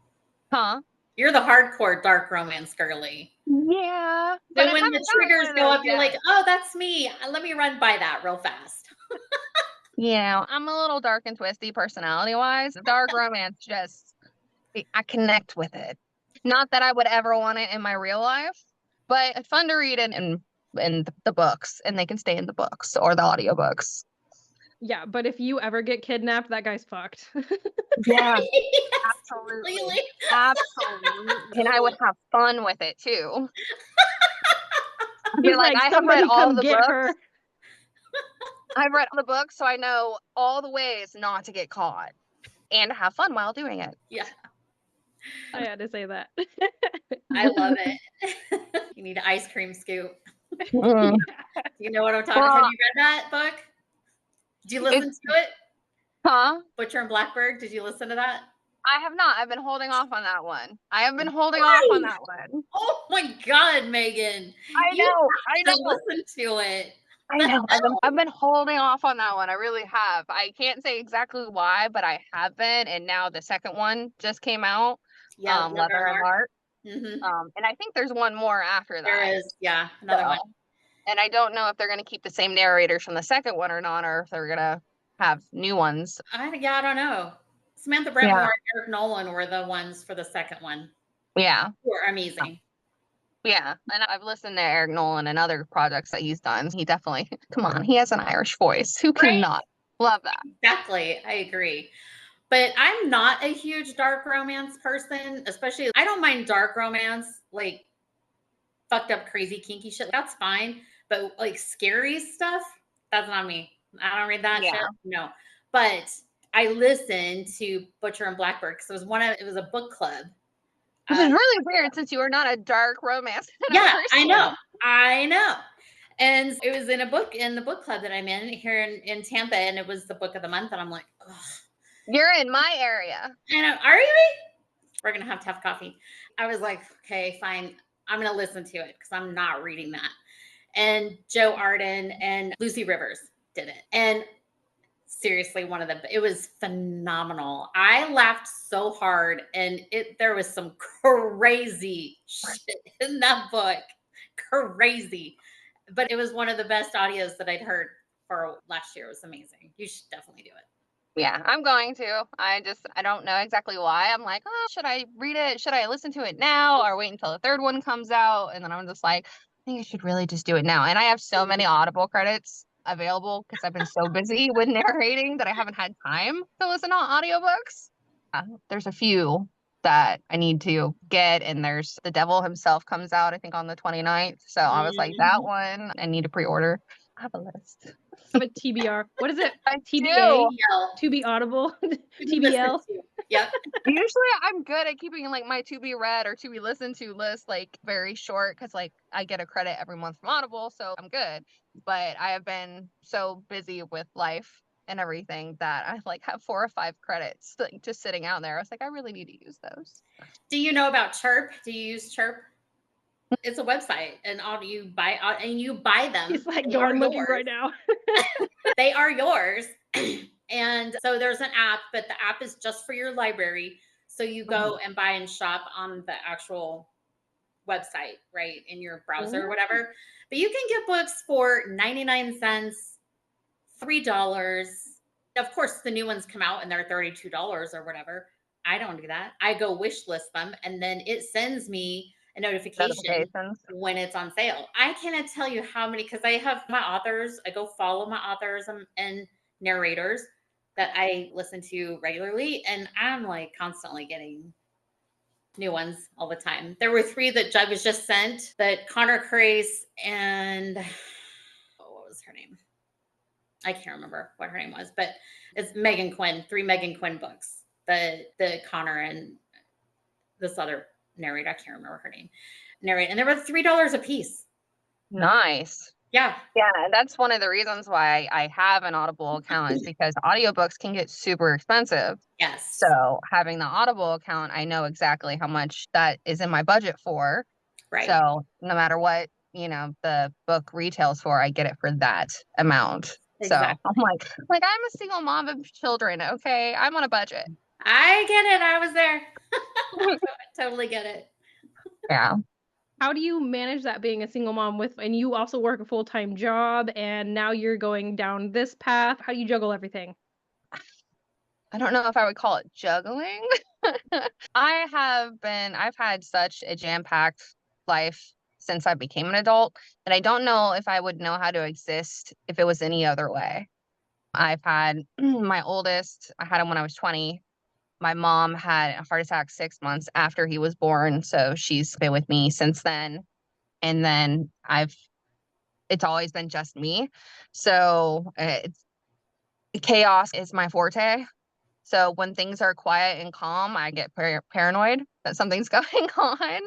huh? You're the hardcore dark romance girly. Yeah, but So I when haven't the gotten one triggers of go those up, you're like, yet. oh, that's me. Let me run by that real fast. Yeah, I'm a little dark and twisty personality wise. Dark romance just I connect with it. Not that I would ever want it in my real life, but it's fun to read it in the books, and they can stay in the books or the audiobooks. Yeah, but if you ever get kidnapped, that guy's fucked. Yeah, Yes, absolutely. completely. Absolutely. And I would have fun with it too. He's You're like, like, I have read somebody all come the get books. her. I've read all the books, so I know all the ways not to get caught and have fun while doing it. Yeah, I had to say that. I love it. You need an ice cream scoop. Mm. You know what I'm talking? Have Well, you read that book? Did you listen it's to it? huh? Butcher and Blackbird. Did you listen to that? I have not. I've been holding off on that one. I have been holding off Why? on that one. Oh my God, Megan. I You know. I have to know. listen to it. I The know. hell? I've been holding off on that one. I really have. I can't say exactly why, but I have been. And now the second one just came out. Yeah, Leather Leather and and Mark. Heart. Mm-hmm. And I think there's one more after There that. is, yeah, another one. So, and I don't know if they're gonna keep the same narrators from the second one or not, or if they're gonna have new ones. I don't know. Samantha Brentmore Yeah. and Eric Nolan were the ones for the second one. Yeah. Who are amazing. Yeah. And I've listened to Eric Nolan and other projects that he's done. He definitely, come on, he has an Irish voice. Who Right? cannot love that? Exactly. I agree. But I'm not a huge dark romance person, especially I don't mind dark romance, like fucked up, crazy, kinky shit. That's fine. But like scary stuff, that's not me. I don't read that shit. Yeah. No. But I listened to Butcher and Blackbird because it was a book club. Which is really weird since you are not a dark romance kind of Yeah, I person. know. I know. And it was in the book club that I'm in here in Tampa, and it was the book of the month. And I'm like, ugh. You're in my area. And are you? We're gonna have to have coffee. I was like, okay, fine. I'm gonna listen to it because I'm not reading that. And Joe Arden and Lucy Rivers did it. And seriously, it was phenomenal. I laughed so hard, and there was some crazy shit in that book. Crazy. But it was one of the best audios that I'd heard for last year. It was amazing. You should definitely do it. Yeah, I'm going to. I don't know exactly why. I'm like, oh, should I read it? Should I listen to it now or wait until the third one comes out? And then I'm just like, I think I should really just do it now. And I have so many Audible credits available because I've been so busy with narrating that I haven't had time to listen to audiobooks. There's a few that I need to get, and there's The Devil Himself comes out, I think, on the 29th. So I was like, that one I need to pre-order. I have a list. I have a TBR. What is it? I TBA? do. To be audible? You listen TBL? to. Yep. Usually I'm good at keeping like my to be read or to be listened to list like very short because like I get a credit every month from Audible, so I'm good. But I have been so busy with life and everything that I like have 4 or 5 credits like just sitting out there. I was like, I really need to use those. Do you know about Chirp? Do you use Chirp? It's a website, and all you buy, and you buy them. He's like, They go, are I'm looking yours. right now. They are yours. And so there's an app, but the app is just for your library. So you go and buy and shop on the actual website, right, in your browser or whatever. But you can get books for 99 cents, $3. Of course, the new ones come out and they're $32 or whatever. I don't do that. I go wish list them, and then it sends me a notification Notifications. when it's on sale. I cannot tell you how many, because I have my authors. I go follow my authors and narrators that I listen to regularly, and I'm like constantly getting new ones all the time. There were 3 that I was just sent, that Connor Crace and what was her name? I can't remember what her name was, but it's Megan Quinn, 3 Megan Quinn books. The Connor and this other narrator, I can't remember her name. Narrate, and they were $3 a piece. Nice. Yeah. Yeah, that's one of the reasons why I have an Audible account is because audiobooks can get super expensive. Yes. So having the Audible account, I know exactly how much that is in my budget for. Right. So no matter what, the book retails for, I get it for that amount. Exactly. So I'm like I'm a single mom of children. Okay, I'm on a budget. I get it. I was there. I totally get it. Yeah. How do you manage that being a single mom and you also work a full-time job and now you're going down this path? How do you juggle everything? I don't know if I would call it juggling. I've had such a jam-packed life since I became an adult that I don't know if I would know how to exist if it was any other way. I've had my oldest, I had him when I was 20. My mom had a heart attack 6 months after he was born, so she's been with me since then. And then it's always been just me. So chaos is my forte. So when things are quiet and calm, I get paranoid that something's going on.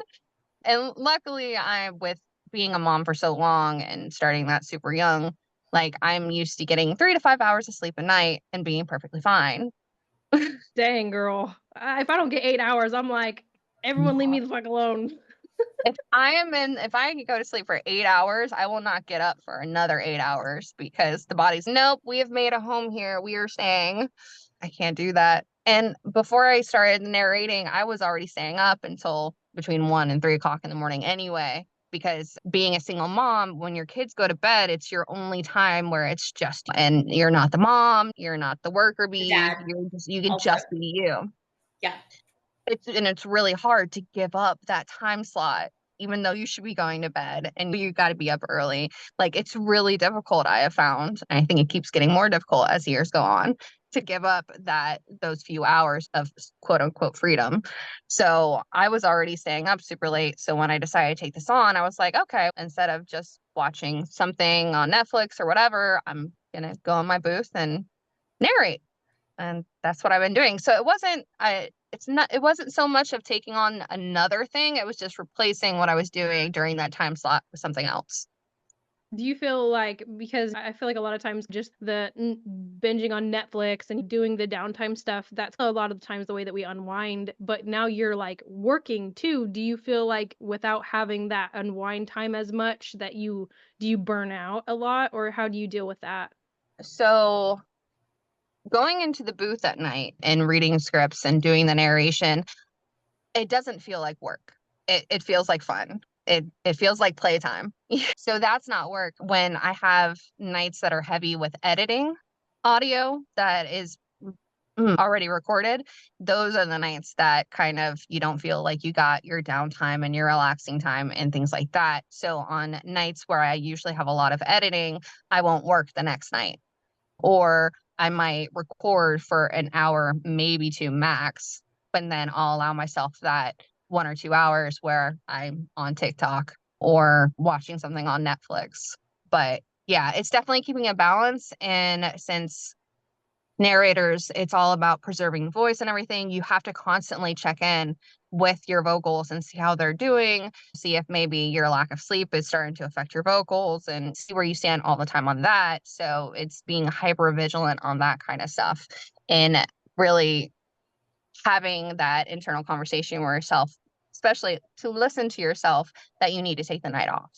And luckily, with being a mom for so long and starting that super young, like I'm used to getting 3 to 5 hours of sleep a night and being perfectly fine. Dang, girl. If I don't get 8 hours, I'm like, everyone leave me the fuck alone. If I go to sleep for 8 hours, I will not get up for another 8 hours because the body's, nope, we have made a home here. We are staying. I can't do that. And before I started narrating, I was already staying up until between 1 and 3 o'clock in the morning anyway, because being a single mom, when your kids go to bed, it's your only time where it's just, and you're not the mom, you're not the worker bee, Dad, you can also. just be you. Yeah. It's really hard to give up that time slot, even though you should be going to bed and you got to be up early. Like it's really difficult, I have found. And I think it keeps getting more difficult as years go on to give up those few hours of quote unquote freedom. So I was already staying up super late. So when I decided to take this on, I was like, okay, instead of just watching something on Netflix or whatever, I'm gonna go in my booth and narrate. And that's what I've been doing. So it wasn't so much of taking on another thing. It was just replacing what I was doing during that time slot with something else. Do you feel like, because I feel like a lot of times just the binging on Netflix and doing the downtime stuff, that's a lot of the times the way that we unwind, but now you're like working too. Do you feel like without having that unwind time as much do you burn out a lot, or how do you deal with that? So going into the booth at night and reading scripts and doing the narration, it doesn't feel like work. It feels like fun. It feels like playtime. So that's not work. When I have nights that are heavy with editing audio that is already recorded, those are the nights that kind of you don't feel like you got your downtime and your relaxing time and things like that. So on nights where I usually have a lot of editing, I won't work the next night. Or I might record for an hour, maybe 2 max, but then I'll allow myself that 1 or 2 hours where I'm on TikTok or watching something on Netflix. But yeah, it's definitely keeping a balance. And since narrators, it's all about preserving the voice and everything, you have to constantly check in with your vocals and see how they're doing, see if maybe your lack of sleep is starting to affect your vocals, and see where you stand all the time on that. So it's being hyper vigilant on that kind of stuff and really having that internal conversation with yourself, especially to listen to yourself, that you need to take the night off.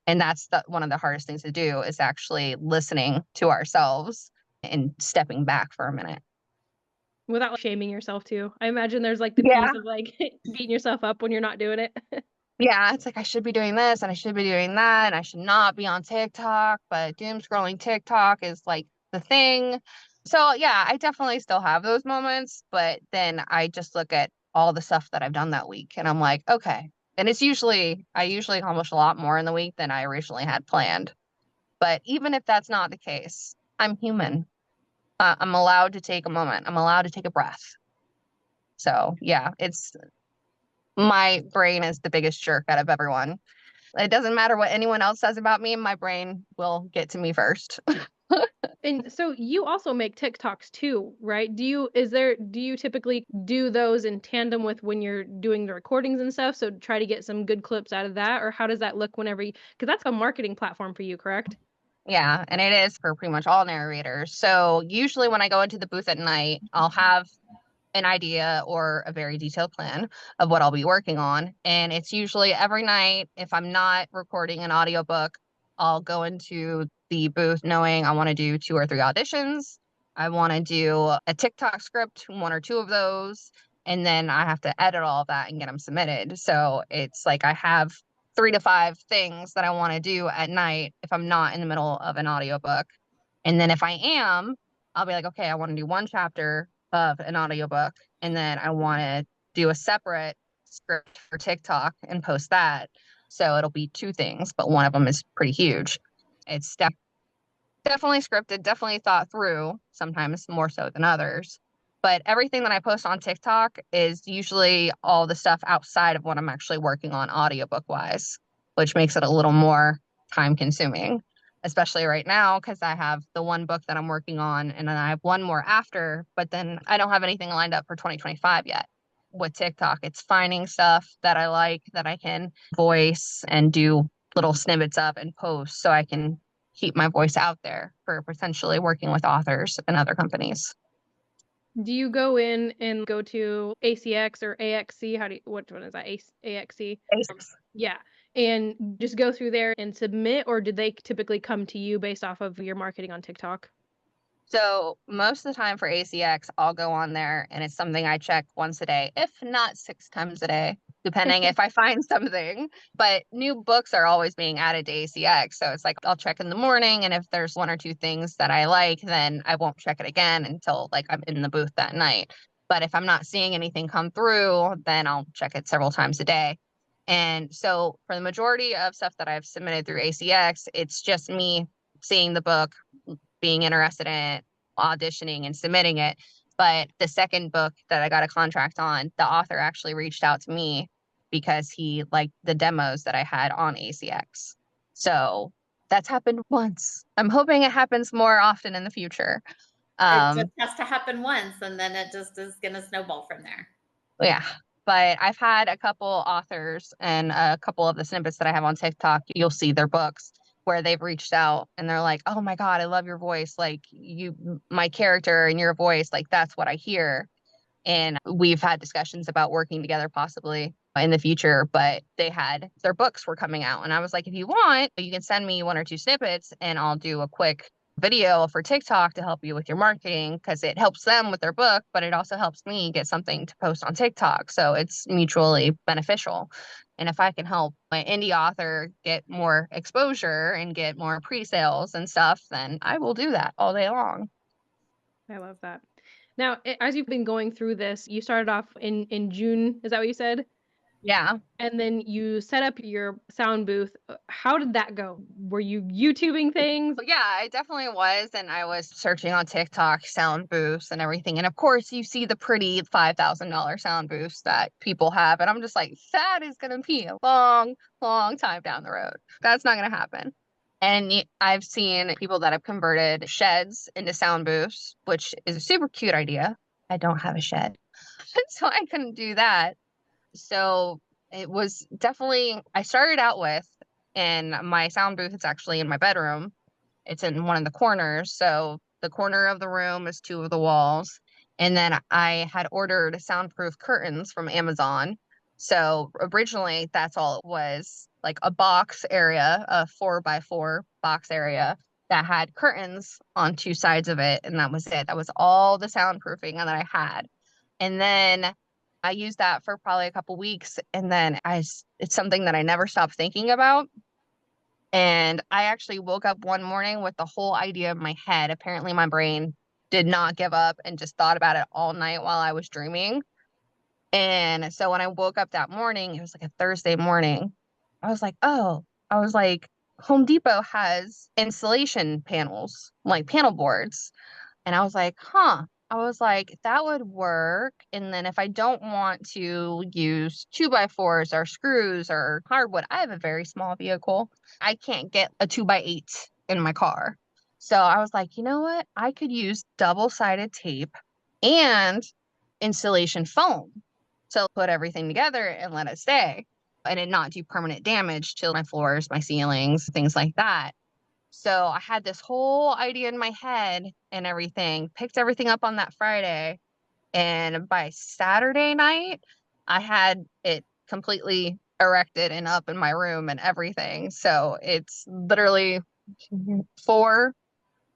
And that's one of the hardest things to do, is actually listening to ourselves and stepping back for a minute. Without shaming yourself too. I imagine there's like the Yeah. piece of like beating yourself up when you're not doing it. Yeah, it's like I should be doing this and I should be doing that and I should not be on TikTok, but doom scrolling TikTok is like the thing. So yeah, I definitely still have those moments, but then I just look at all the stuff that I've done that week and I'm like, okay. And I usually accomplish a lot more in the week than I originally had planned. But even if that's not the case, I'm human. I'm allowed to take a moment. I'm allowed to take a breath. So yeah, my brain is the biggest jerk out of everyone. It doesn't matter what anyone else says about me, my brain will get to me first. And so you also make TikToks too, right? Do you typically do those in tandem with when you're doing the recordings and stuff? So try to get some good clips out of that, or how does that look whenever because that's a marketing platform for you, correct? Yeah, and it is for pretty much all narrators. So usually when I go into the booth at night, I'll have an idea or a very detailed plan of what I'll be working on. And it's usually every night, if I'm not recording an audiobook, I'll go into the booth knowing I want to do 2 or 3 auditions. I want to do a TikTok script, 1 or 2 of those. And then I have to edit all of that and get them submitted. So it's like I have 3 to 5 things that I want to do at night if I'm not in the middle of an audiobook. And then if I am, I'll be like, okay, I want to do 1 chapter of an audiobook, and then I want to do a separate script for TikTok and post that. So it'll be 2 things, but one of them is pretty huge. It's definitely scripted, definitely thought through, sometimes more so than others. But everything that I post on TikTok is usually all the stuff outside of what I'm actually working on audiobook wise, which makes it a little more time consuming, especially right now because I have the 1 book that I'm working on and then I have 1 more after, but then I don't have anything lined up for 2025 yet. With TikTok, it's finding stuff that I like that I can voice and do little snippets of and post so I can keep my voice out there for potentially working with authors and other companies. Do you go in and go to ACX or AXC? Which one is that? AXC? Yeah. And just go through there and submit, or did they typically come to you based off of your marketing on TikTok? So most of the time for ACX, I'll go on there and it's something I check once a day, if not 6 times a day, depending if I find something. But new books are always being added to ACX. So it's like I'll check in the morning, and if there's 1 or 2 things that I like, then I won't check it again until like I'm in the booth that night. But if I'm not seeing anything come through, then I'll check it several times a day. And so for the majority of stuff that I've submitted through ACX, it's just me seeing the book, being interested in it, auditioning and submitting it. But the second book that I got a contract on, the author actually reached out to me because he liked the demos that I had on ACX. So that's happened once. I'm hoping it happens more often in the future. It just has to happen once, and then it just is going to snowball from there. Yeah. But I've had a couple authors and a couple of the snippets that I have on TikTok, you'll see their books where they've reached out and they're like, oh my God, I love your voice. Like my character and your voice, like that's what I hear. And we've had discussions about working together possibly in the future, but their books were coming out. And I was like, if you want, you can send me 1 or 2 snippets and I'll do a quick video for TikTok to help you with your marketing because it helps them with their book, but it also helps me get something to post on TikTok. So it's mutually beneficial. And if I can help my indie author get more exposure and get more pre-sales and stuff, then I will do that all day long. I love that. Now, as you've been going through this, you started off in June. Is that what you said? Yeah. And then you set up your sound booth. How did that go? Were you YouTubing things? Yeah, I definitely was. And I was searching on TikTok sound booths and everything. And of course, you see the pretty $5,000 sound booths that people have. And I'm just like, that is going to be a long, long time down the road. That's not going to happen. And I've seen people that have converted sheds into sound booths, which is a super cute idea. I don't have a shed, so I couldn't do that. So it was definitely, I started out with, and my sound booth is actually in my bedroom. It's in one of the corners. So the corner of the room is two of the walls. And then I had ordered soundproof curtains from Amazon. So originally, that's all it was, like a box area, a 4x4 box area that had curtains on two sides of it. And that was it. That was all the soundproofing that I had. And then I used that for probably a couple weeks. And then it's something that I never stopped thinking about. And I actually woke up one morning with the whole idea in my head. Apparently, my brain did not give up and just thought about it all night while I was dreaming. And so when I woke up that morning, it was like a Thursday morning. I was like, oh, I was like, Home Depot has installation panels, like panel boards. And I was like, huh. I was like, that would work. And then if I don't want to use 2x4s or screws or hardwood, I have a very small vehicle. I can't get a 2x8 in my car. So I was like, you know what? I could use double-sided tape and insulation foam. So put everything together and let it stay and it not do permanent damage to my floors, my ceilings, things like that. So I had this whole idea in my head and everything, picked everything up on that Friday. And by Saturday night, I had it completely erected and up in my room and everything. So it's literally 4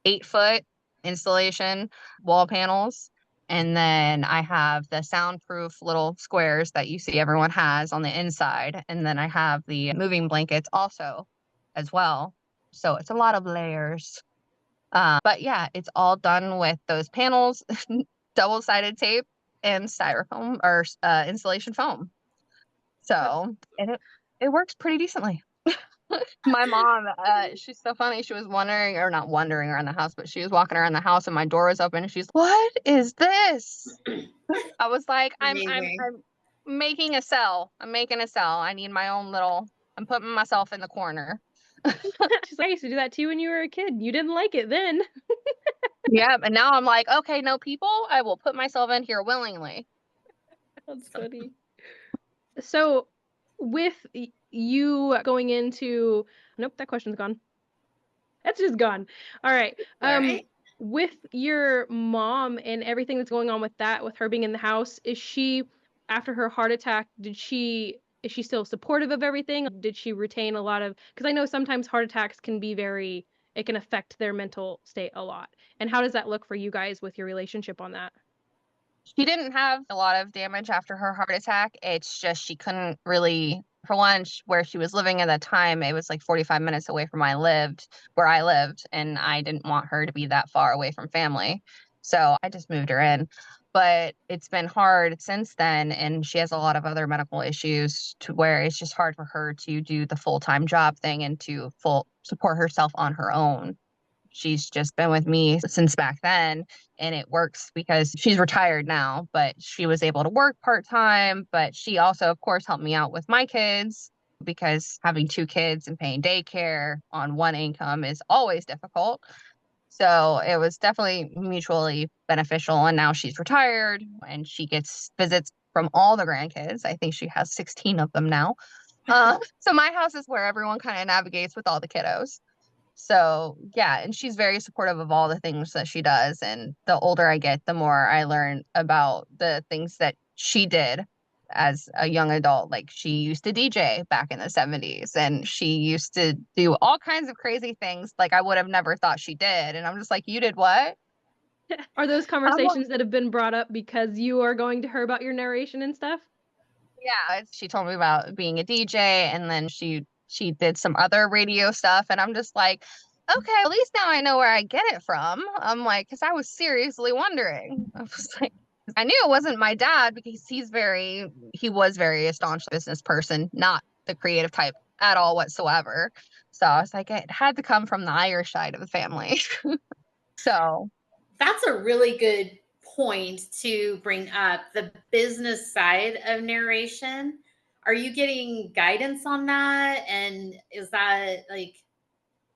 8-foot installation wall panels. And then I have the soundproof little squares that you see everyone has on the inside. And then I have the moving blankets also as well. So it's a lot of layers. But yeah, it's all done with those panels, double-sided tape, and styrofoam or insulation foam. So it works pretty decently. My mom, she's so funny. She was wondering, or not wandering around the house, but she was walking around the house and my door was open and she's, what is this? I was like, Amazing. I'm making a cell. I'm making a cell. I need my own little, I'm putting myself in the corner. She's like, I used to do that too when you were a kid. You didn't like it then. Yeah, and now I'm like, okay, no people, I will put myself in here willingly. That's funny. So, with you going into, nope, that question's gone. That's just gone. All right. All right. With your mom and everything that's going on with that, with her being in the house, is she, after her heart attack, is she still supportive of everything? Did she retain a lot of, because I know sometimes heart attacks can be very, it can affect their mental state a lot. And how does that look for you guys with your relationship on that? She didn't have a lot of damage after her heart attack. It's just she couldn't really, for one, where she was living at that time, it was like 45 minutes away from where I lived, and I didn't want her to be that far away from family. So I just moved her in. But it's been hard since then, and she has a lot of other medical issues to where it's just hard for her to do the full-time job thing and to full support herself on her own. She's just been with me since back then, and it works because she's retired now, but she was able to work part-time. But she also, of course, helped me out with my kids because having two kids and paying daycare on one income is always difficult. So it was definitely mutually beneficial. And now she's retired and she gets visits from all the grandkids. I think she has 16 of them now. So my house is where everyone kind of navigates with all the kiddos. So yeah, and she's very supportive of all the things that she does. And the older I get, the more I learn about the things that she did as a young adult. Like she used to DJ back in the 70s and she used to do all kinds of crazy things like I would have never thought she did. And I'm just like, you did what? Are those I'm like, conversations that have been brought up because you are going to her about your narration and stuff? yeah, she told me about being a DJ and then she did some other radio stuff and I'm just like, okay, at least now I know where I get it from. I'm like, because I was seriously wondering. I was like, I knew it wasn't my dad because he was very a staunch business person, not the creative type at all whatsoever. So I was like, it had to come from the Irish side of the family. So That's a really good point to bring up, the business side of narration. Are you getting guidance on that? And is that like,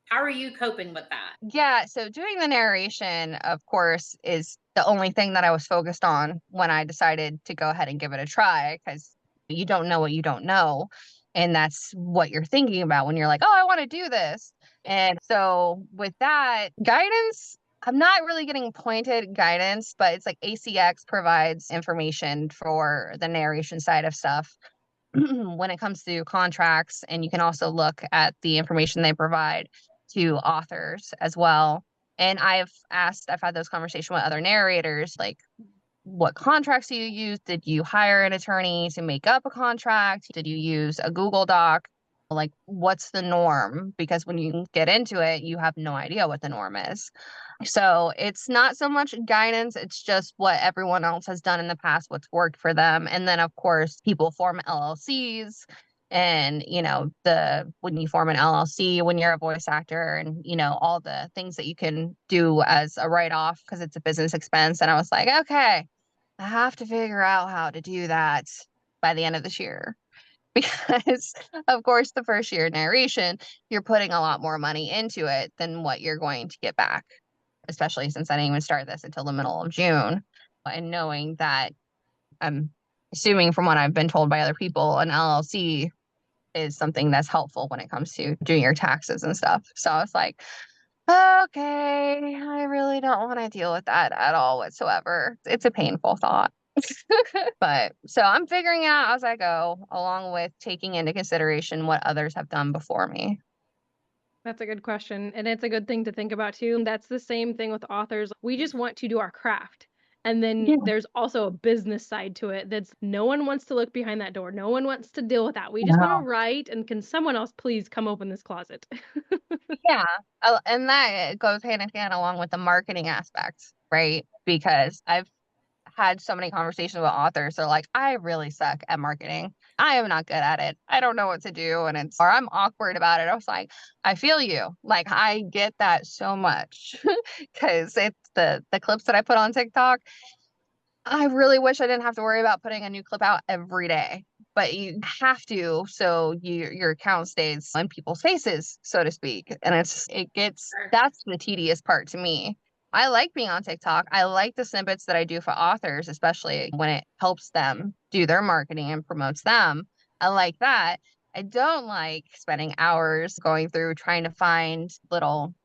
how are you coping with that? yeah, so doing the narration, of course, is the only thing that I was focused on when I decided to go ahead and give it a try because You don't know what you don't know. And that's what you're thinking about when you're like, oh, I want to do this. And so with that guidance, I'm not really getting pointed guidance, but it's like ACX provides information for the narration side of stuff when it comes to contracts. And you can also look at the information they provide to authors as well. And I've had those conversations with other narrators, like, what contracts do you use? Did you hire an attorney to make up a contract? Did you use a Google Doc? Like, what's the norm? Because when you get into it, you have no idea what the norm is. So it's not so much guidance, it's just what everyone else has done in the past, what's worked for them. And then, of course, people form LLCs. And, when you form an LLC, when you're a voice actor, and, all the things that you can do as a write off because it's a business expense. And I was like, okay, I have to figure out how to do that by the end of this year. Because, of course, the first year narration, you're putting a lot more money into it than what you're going to get back, especially since I didn't even start this until the middle of June. And knowing that, I'm assuming from what I've been told by other people, an LLC is something that's helpful when it comes to doing your taxes and stuff. So I was like, okay, I really don't want to deal with that at all whatsoever. It's a painful thought. But so I'm figuring out as I go, along with taking into consideration what others have done before me. That's a good question. And it's a good thing to think about too. That's the same thing with authors. We just want to do our craft. And then Yeah. there's also a business side to it that's no one wants to look behind that door. No one wants to deal with that. We just want to No. write, and can someone else please come open this closet? Yeah. And that goes hand in hand along with the marketing aspects, right? Because I've had so many conversations with authors. They're like, I really suck at marketing. I am not good at it. I don't know what to do. Or I'm awkward about it. I was like, I feel you. Like, I get that so much because it's the clips that I put on TikTok. I really wish I didn't have to worry about putting a new clip out every day, but you have to, so your account stays in people's faces, so to speak. And that's the tedious part to me. I like being on TikTok. I like the snippets that I do for authors, especially when it helps them do their marketing and promotes them. I like that. I don't like spending hours going through trying to find little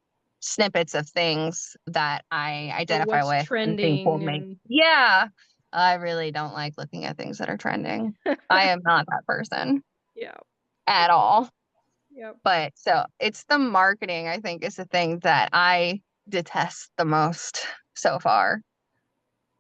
snippets of things that I identify What's with and think will trending make. and Yeah, I really don't like looking at things that are trending. I am not that person yeah. at all. Yep. But so it's the marketing, I think, is the thing that I detest the most so far.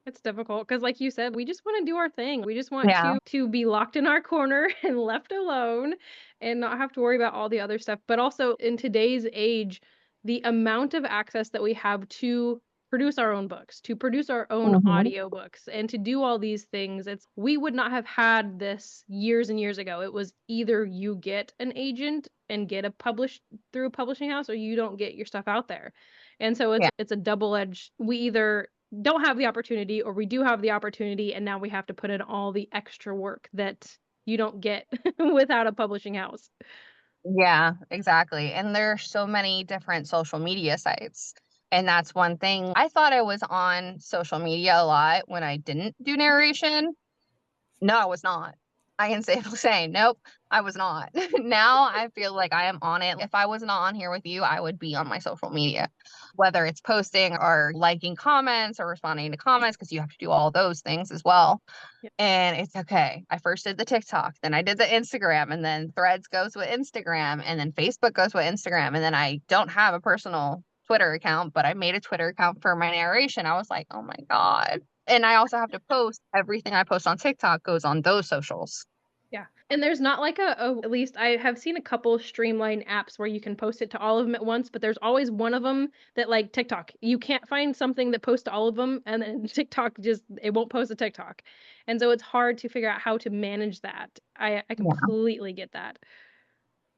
It's difficult because, like you said, we just want to do our thing. We just want Yeah. to be locked in our corner and left alone and not have to worry about all the other stuff. But also, in today's age, the amount of access that we have to produce our own books, to produce our own Hmm. audiobooks, and to do all these things, we would not have had this years and years ago. It was either you get an agent and get a published through a publishing house, or you don't get your stuff out there. And so Yeah. it's a double-edged. We either don't have the opportunity, or we do have the opportunity and now we have to put in all the extra work that you don't get without a publishing house. Yeah, exactly. And there are so many different social media sites. And that's one thing. I thought I was on social media a lot when I didn't do narration. No, I was not. I can safely say, nope, I was not. Now I feel like I am on it. If I was not on here with you, I would be on my social media, whether it's posting or liking comments or responding to comments, because you have to do all those things as well. Yep. And it's okay. I first did the TikTok, then I did the Instagram, and then Threads goes with Instagram, and then Facebook goes with Instagram. And then I don't have a personal Twitter account, but I made a Twitter account for my narration. I was like, oh my God. And I also have to post everything I post on TikTok goes on those socials. Yeah. And there's not like at least I have seen a couple streamline apps where you can post it to all of them at once, but there's always one of them that, like TikTok, you can't find something that posts to all of them, and then TikTok it won't post a TikTok. And so it's hard to figure out how to manage that. I Yeah. completely get that.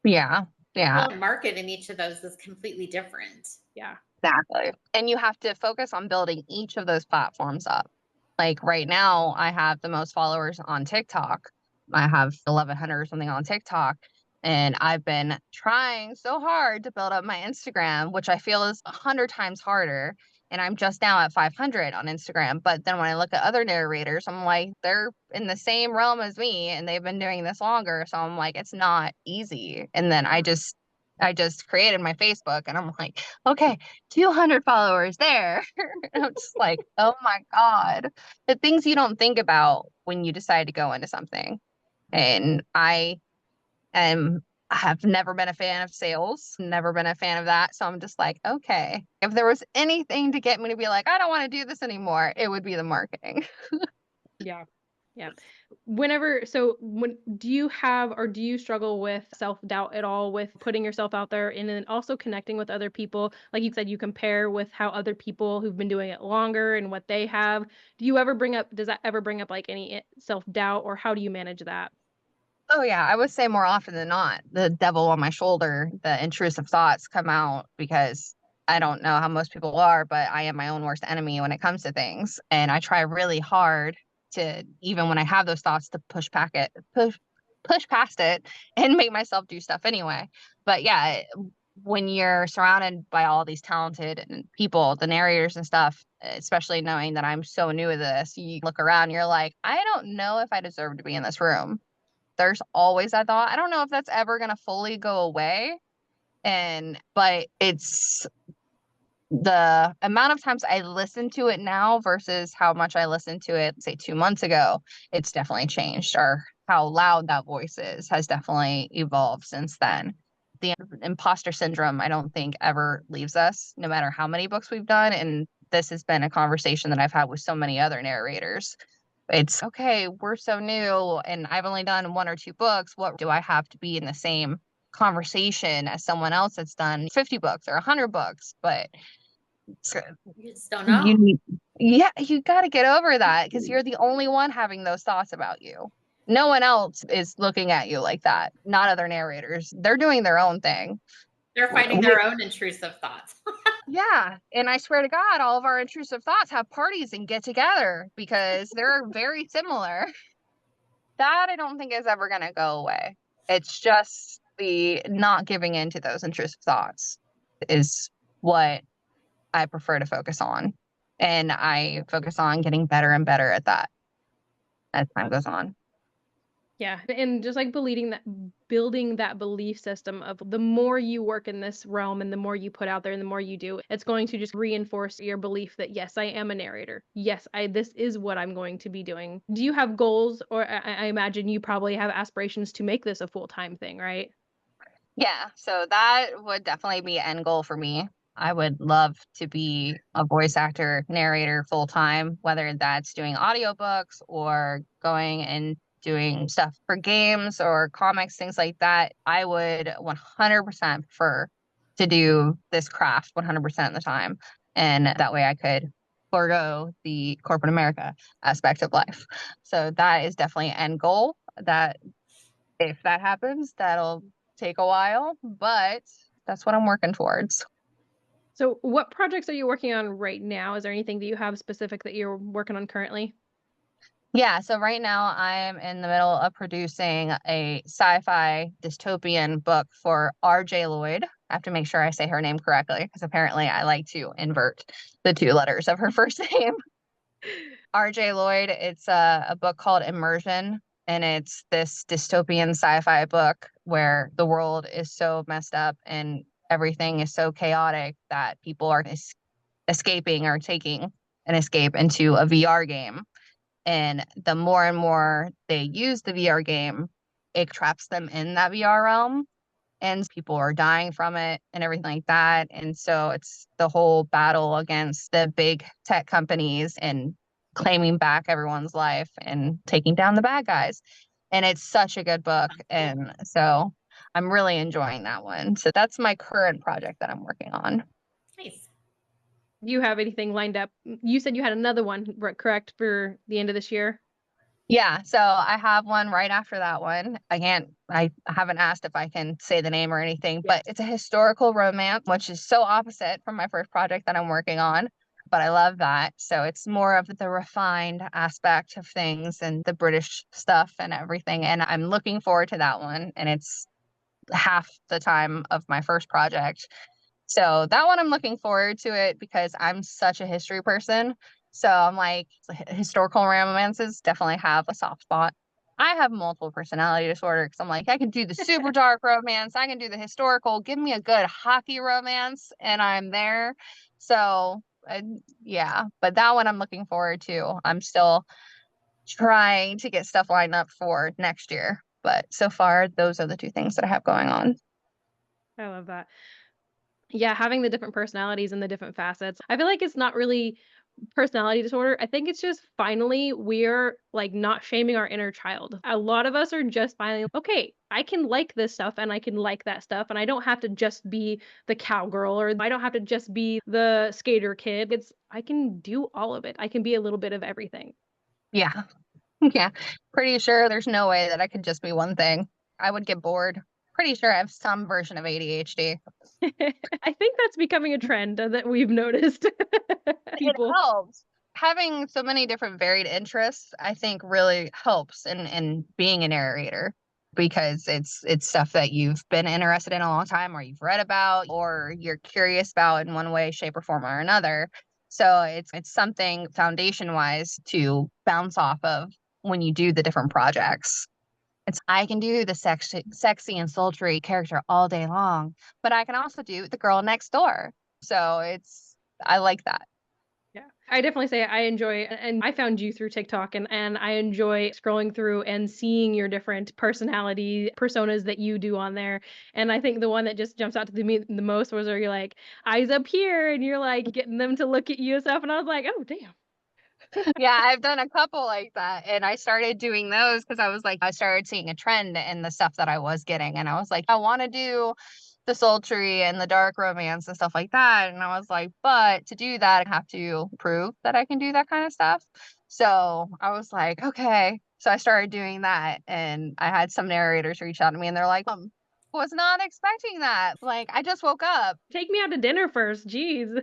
Yeah. Yeah. Well, market in each of those is completely different. Yeah. Exactly. And you have to focus on building each of those platforms up. Like right now, I have the most followers on TikTok. I have 1,100 or something on TikTok. And I've been trying so hard to build up my Instagram, which I feel is 100 times harder. and I'm just now at 500 on Instagram. But then when I look at other narrators, I'm like, they're in the same realm as me and they've been doing this longer. So I'm like, it's not easy. And then I just created my Facebook and I'm like, okay, 200 followers there. And I'm just like, oh my God, the things you don't think about when you decide to go into something. And am I have never been a fan of sales, never been a fan of that. So I'm just like, okay, if there was anything to get me to be like, I don't want to do this anymore, it would be the marketing. Yeah. Yeah. When do you have or do you struggle with self-doubt at all with putting yourself out there and then also connecting with other people? Like you said, you compare with how other people who've been doing it longer and what they have. Does that ever bring up like any self-doubt, or how do you manage that? Oh yeah, I would say more often than not, the devil on my shoulder, the intrusive thoughts come out because I don't know how most people are, but I am my own worst enemy when it comes to things. And I try really hard to, even when I have those thoughts, to push past it and make myself do stuff anyway. But yeah, when you're surrounded by all these talented people, the narrators and stuff, especially knowing that I'm so new at this, you look around, you're like, I don't know if I deserve to be in this room. There's always that thought. I don't know if that's ever going to fully go away. But it's the amount of times I listen to it now versus how much I listened to it, say 2 months ago, it's definitely changed. Or how loud that voice is has definitely evolved since then. The imposter syndrome, I don't think ever leaves us, no matter how many books we've done. And this has been a conversation that I've had with so many other narrators. It's okay, we're so new and I've only done 1 or 2 books. What do I have to be in the same conversation as someone else that's done 50 books or 100 books? But You just don't you know. need, yeah, you got to get over that because you're the only one having those thoughts about you. No one else is looking at you like that. Not other narrators. They're doing their own thing. They're fighting their own intrusive thoughts. Yeah, and I swear to God, all of our intrusive thoughts have parties and get together because they're very similar. That I don't think is ever going to go away. It's just the not giving in to those intrusive thoughts is what I prefer to focus on. And I focus on getting better and better at that as time goes on. Yeah, and just like building that belief system of the more you work in this realm and the more you put out there and the more you do, it's going to just reinforce your belief that yes, I am a narrator. Yes, this is what I'm going to be doing. Do you have goals, or I imagine you probably have aspirations to make this a full-time thing, right? Yeah, so that would definitely be end goal for me. I would love to be a voice actor, narrator full time, whether that's doing audiobooks or going and doing stuff for games or comics, things like that. I would 100% prefer to do this craft 100% of the time. And that way I could forego the corporate America aspect of life. So that is definitely end goal. That if that happens, that'll take a while, but that's what I'm working towards. So, what projects are you working on right now? Is there anything that you have specific that you're working on currently? Yeah, so right now I'm in the middle of producing a sci-fi dystopian book for R.J. Lloyd. I have to make sure I say her name correctly because apparently I like to invert the 2 letters of her first name. R.J. Lloyd, it's a book called Immersion, and it's this dystopian sci-fi book where the world is so messed up and everything is so chaotic that people are escaping or taking an escape into a VR game. And the more and more they use the VR game, it traps them in that VR realm. And people are dying from it and everything like that. And so it's the whole battle against the big tech companies and claiming back everyone's life and taking down the bad guys. And it's such a good book. And so I'm really enjoying that one. So that's my current project that I'm working on. Nice. Do you have anything lined up? You said you had another one, correct, for the end of this year? Yeah, so I have one right after that one. I haven't asked if I can say the name or anything, Yeah. but it's a historical romance, which is so opposite from my first project that I'm working on. But I love that. So it's more of the refined aspect of things and the British stuff and everything. And I'm looking forward to that one. And it's half the time of my first project. So that one I'm looking forward to it because I'm such a history person. So I'm like, historical romances definitely have a soft spot. I have multiple personality disorder because I'm like, I can do the super dark romance, I can do the historical. Give me a good hockey romance, and I'm there. So yeah, but that one I'm looking forward to. I'm still trying to get stuff lined up for next year, but so far those are the two things that I have going on. I love that. Yeah, having the different personalities and the different facets. I feel like it's not really personality disorder. I think it's just finally we're like not shaming our inner child. A lot of us are just finally, okay, I can like this stuff and I can like that stuff. And I don't have to just be the cowgirl or I don't have to just be the skater kid. I can do all of it. I can be a little bit of everything. Yeah. Yeah. Pretty sure there's no way that I could just be one thing. I would get bored. Pretty sure I have some version of ADHD. I think that's becoming a trend that we've noticed. It People. helps. Having so many different varied interests, I think really helps in being a narrator because it's stuff that you've been interested in a long time or you've read about or you're curious about in one way, shape, or form or another. So it's something foundation wise to bounce off of when you do the different projects. I can do the sexy and sultry character all day long, but I can also do the girl next door. So I like that. Yeah. I definitely say I enjoy and I found you through TikTok and I enjoy scrolling through and seeing your different personality personas that you do on there. And I think the one that just jumps out to me the most was where you're like, eyes up here, and you're like getting them to look at you and stuff. And I was like, oh damn. Yeah, I've done a couple like that. And I started doing those because I was like, I started seeing a trend in the stuff that I was getting. And I was like, I want to do the sultry and the dark romance and stuff like that. And I was like, but to do that, I have to prove that I can do that kind of stuff. So I was like, okay. So I started doing that. And I had some narrators reach out to me and they're like, was not expecting that. Like, I just woke up. Take me out to dinner first. Jeez.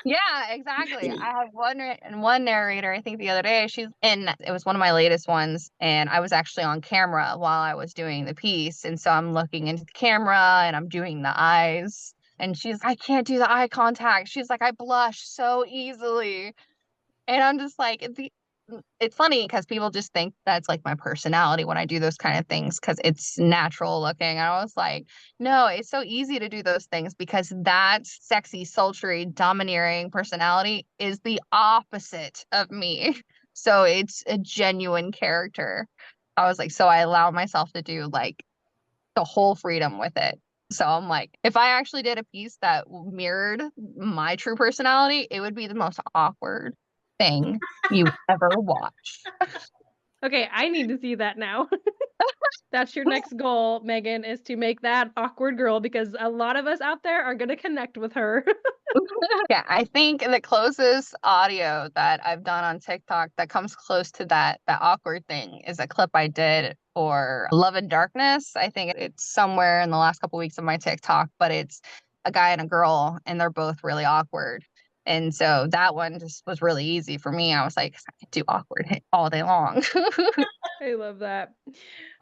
Yeah, exactly. I had one narrator, I think the other day, it was one of my latest ones, and I was actually on camera while I was doing the piece. And so I'm looking into the camera and I'm doing the eyes. And I can't do the eye contact. She's like, I blush so easily. And I'm just like, it's funny because people just think that's like my personality when I do those kind of things because it's natural looking. And I was like, no, it's so easy to do those things because that sexy, sultry, domineering personality is the opposite of me. So it's a genuine character. I was like, so I allow myself to do like the whole freedom with it. So I'm like, if I actually did a piece that mirrored my true personality, it would be the most awkward thing you ever watch. Okay, I need to see that now. That's your next goal, Megan, is to make that awkward girl because a lot of us out there are going to connect with her. Yeah, I think the closest audio that I've done on TikTok that comes close to that awkward thing is a clip I did for Love and Darkness. I think it's somewhere in the last couple weeks of my TikTok, but it's a guy and a girl, and they're both really awkward. And so that one just was really easy for me. I was like, I could do awkward all day long. I love that.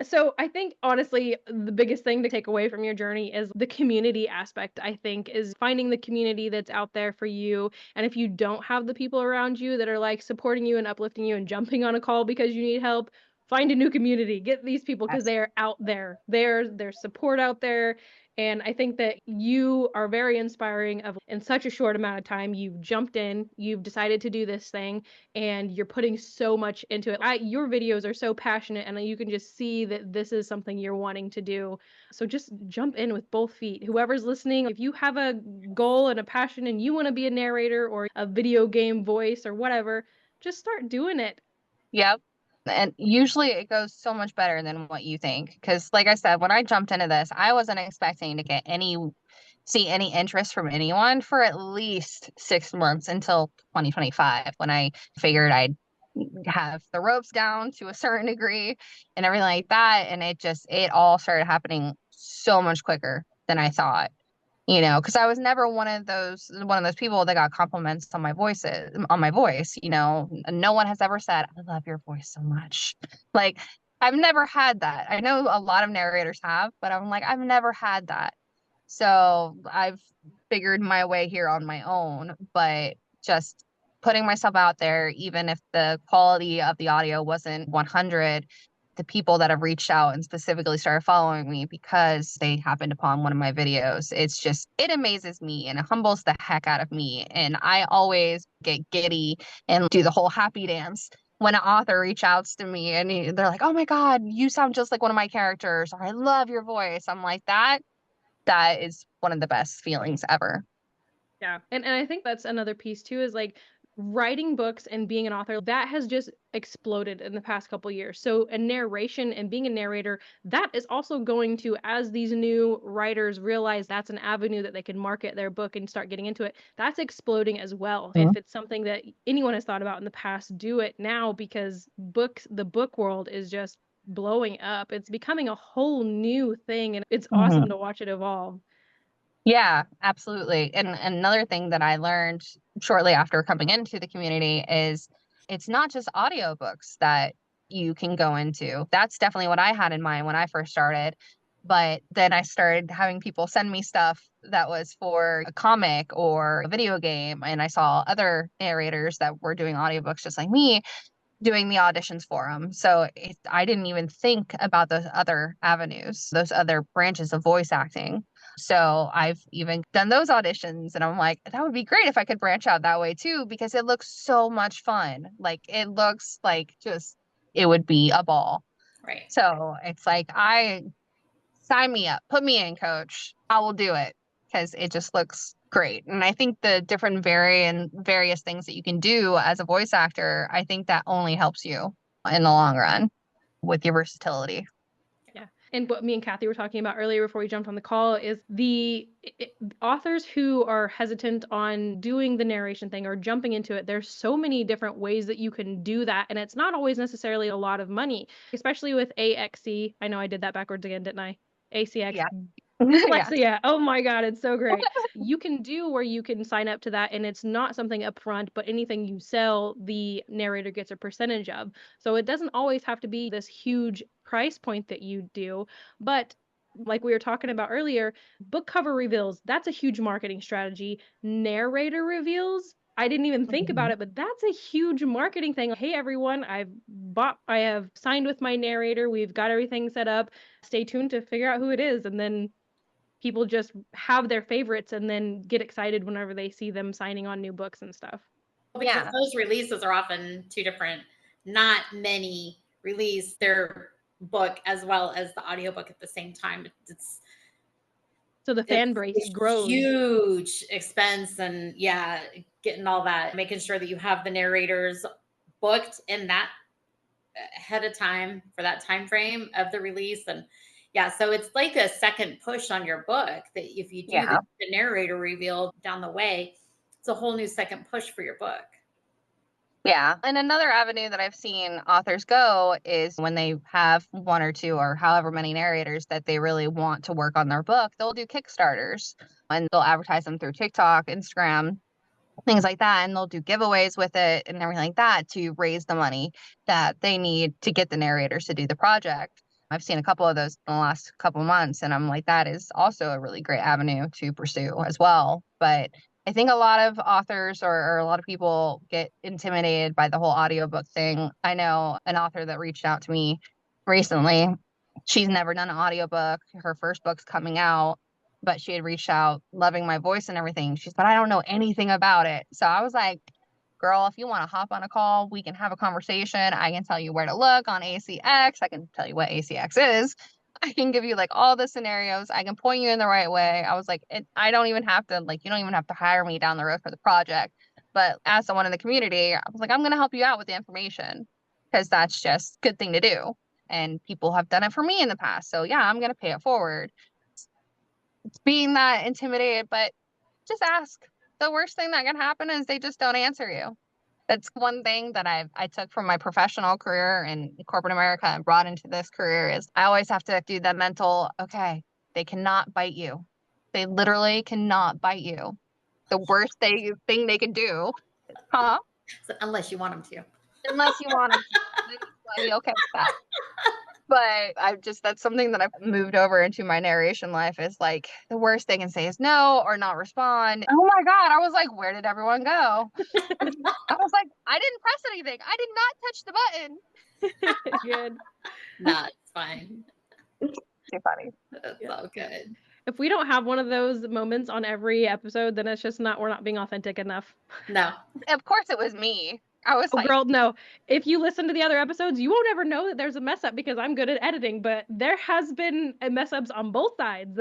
So I think honestly, the biggest thing to take away from your journey is the community aspect, I think, is finding the community that's out there for you. And if you don't have the people around you that are like supporting you and uplifting you and jumping on a call because you need help, find a new community. Get these people because Yes. they are out there. There's support out there. And I think that you are very inspiring of in such a short amount of time, you've jumped in, you've decided to do this thing, and you're putting so much into it. Your videos are so passionate, and you can just see that this is something you're wanting to do. So just jump in with both feet. Whoever's listening, if you have a goal and a passion and you want to be a narrator or a video game voice or whatever, just start doing it. Yep. And usually it goes so much better than what you think. Because, like I said, when I jumped into this, I wasn't expecting to see any interest from anyone for at least 6 months until 2025, when I figured I'd have the ropes down to a certain degree and everything like that. And it all started happening so much quicker than I thought. Because I was never one of those people that got compliments on my voice. No one has ever said, I love your voice so much. Like, I've never had that. I know a lot of narrators have, but I'm like, I've never had that. So I've figured my way here on my own, but just putting myself out there, even if the quality of the audio wasn't 100, the people that have reached out and specifically started following me because they happened upon one of my videos, it amazes me and it humbles the heck out of me. And I always get giddy and do the whole happy dance when an author reaches out to me and they're like, oh my God, you sound just like one of my characters, or I love your voice. I'm like, that is one of the best feelings ever. Yeah. And I think that's another piece too, is like writing books and being an author, that has just exploded in the past couple years. So a narration and being a narrator, that is also going to, as these new writers realize that's an avenue that they can market their book and start getting into it, that's exploding as well. Mhm. If it's something that anyone has thought about in the past, do it now, because the book world is just blowing up. It's becoming a whole new thing, and it's awesome to watch it evolve. Yeah, absolutely. And another thing that I learned shortly after coming into the community is it's not just audiobooks that you can go into. That's definitely what I had in mind when I first started. But then I started having people send me stuff that was for a comic or a video game. And I saw other narrators that were doing audiobooks just like me doing the auditions for them. So I didn't even think about those other avenues, those other branches of voice acting. So I've even done those auditions and I'm like, that would be great if I could branch out that way too, because it looks so much fun. Like it looks like just, it would be a ball. Right. So it's like, sign me up, put me in, coach. I will do it because it just looks great. And I think the different various things that you can do as a voice actor, I think that only helps you in the long run with your versatility. Yeah. And what me and Kathy were talking about earlier before we jumped on the call is the authors who are hesitant on doing the narration thing or jumping into it. There's so many different ways that you can do that. And it's not always necessarily a lot of money, especially with AXC. I know I did that backwards again, didn't I? ACX. Yeah. Yeah. Dyslexia. Oh my God, it's so great. You can do where you can sign up to that, and it's not something upfront, but anything you sell, the narrator gets a percentage of. So it doesn't always have to be this huge price point that you do. But like we were talking about earlier, book cover reveals, that's a huge marketing strategy. Narrator reveals, I didn't even think about it, but that's a huge marketing thing. Hey everyone, I have signed with my narrator. We've got everything set up. Stay tuned to figure out who it is. And then people just have their favorites and then get excited whenever they see them signing on new books and stuff. Well, because Yeah. those releases are often two different, not many release their book as well as the audiobook at the same time. So the fan base grows. Huge expense, and yeah, getting all that, making sure that you have the narrators booked in that ahead of time for that time frame of the release. And yeah, so it's like a second push on your book that if you do Yeah. the narrator reveal down the way, it's a whole new second push for your book. Yeah. And another avenue that I've seen authors go is when they have one or two or however many narrators that they really want to work on their book, they'll do Kickstarters and they'll advertise them through TikTok, Instagram, things like that. And they'll do giveaways with it and everything like that to raise the money that they need to get the narrators to do the project. I've seen a couple of those in the last couple of months, and I'm like, that is also a really great avenue to pursue as well. But I think a lot of authors or a lot of people get intimidated by the whole audiobook thing. I know an author that reached out to me recently. She's never done an audiobook. Her first book's coming out, but she had reached out loving my voice and everything. She's, but I don't know anything about it. So I was like, girl, if you want to hop on a call, we can have a conversation. I can tell you where to look on ACX. I can tell you what ACX is. I can give you like all the scenarios. I can point you in the right way. I was like, I don't even have to, like, you don't even have to hire me down the road for the project. But as someone in the community, I was like, I'm going to help you out with the information because that's just a good thing to do. And people have done it for me in the past. So yeah, I'm going to pay it forward. It's being that intimidated, but just ask. The worst thing that can happen is they just don't answer you. That's one thing that I took from my professional career in corporate America and brought into this career is I always have to do that mental, okay, they cannot bite you. They literally cannot bite you. The worst thing they can do is, huh? So unless you want them to. Unless you want them to. Then you be okay with that. But that's something that I've moved over into my narration life is like the worst they can say is no or not respond. Oh my God. I was like, where did everyone go? I was like, I didn't press anything. I did not touch the button. Good. No, it's fine. Too funny. That's all good. If we don't have one of those moments on every episode, then it's just we're not being authentic enough. No. Of course it was me. I was Oh, like, girl, no. If you listen to the other episodes, you won't ever know that there's a mess up because I'm good at editing, but there has been mess ups on both sides.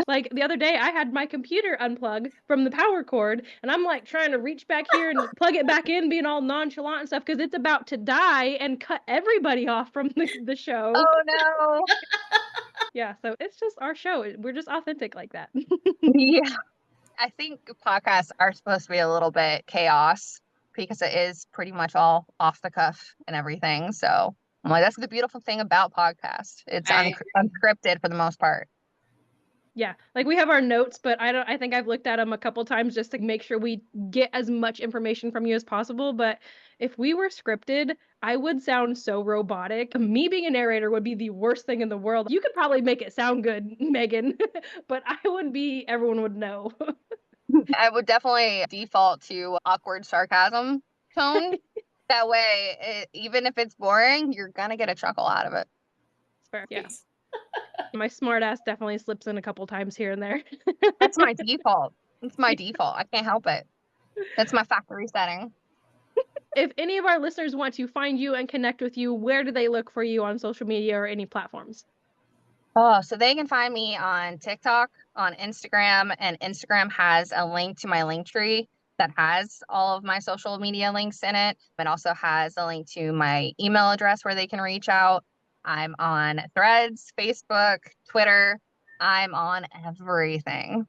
Like the other day, I had my computer unplug from the power cord, and I'm like trying to reach back here and plug it back in, being all nonchalant and stuff because it's about to die and cut everybody off from the show. oh no. Yeah, so it's just our show. We're just authentic like that. Yeah. I think podcasts are supposed to be a little bit chaos because it is pretty much all off the cuff and everything. So I'm like, that's the beautiful thing about podcasts. It's unscripted for the most part. Yeah, like we have our notes, but I think I've looked at them a couple times just to make sure we get as much information from you as possible. But if we were scripted, I would sound so robotic. Me being a narrator would be the worst thing in the world. You could probably make it sound good, Megan, but everyone would know. I would definitely default to awkward sarcasm tone. That way, even if it's boring, you're going to get a chuckle out of it. It's fair. Yeah. My smart ass definitely slips in a couple times here and there. That's my default. It's my default. I can't help it. That's my factory setting. If any of our listeners want to find you and connect with you, where do they look for you on social media or any platforms? Oh, so they can find me on TikTok, on Instagram, and Instagram has a link to my link tree that has all of my social media links in it. It also has a link to my email address where they can reach out. I'm on Threads, Facebook, Twitter. I'm on everything.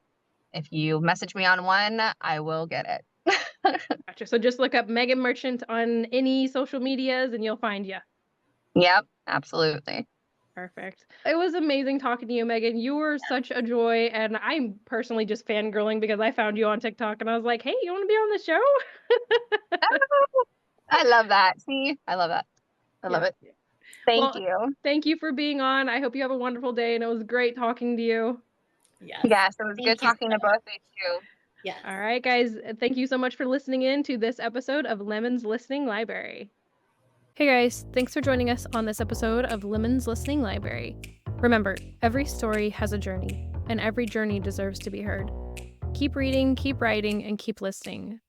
If you message me on one, I will get it. Gotcha. So just look up Megan Merchant on any social medias and you'll find you. Yep, absolutely. Perfect. It was amazing talking to you, Megan. You were such a joy, and I'm personally just fangirling because I found you on TikTok and I was like, hey, you want to be on the show? I love that. See, I love that. I love it. Thank you. Thank you for being on. I hope you have a wonderful day, and it was great talking to you. Yes, it was good talking to both of you. Yes. All right, guys. Thank you so much for listening in to this episode of Lemon's Listening Library. Hey guys, thanks for joining us on this episode of Lemon's Listening Library. Remember, every story has a journey, and every journey deserves to be heard. Keep reading, keep writing, and keep listening.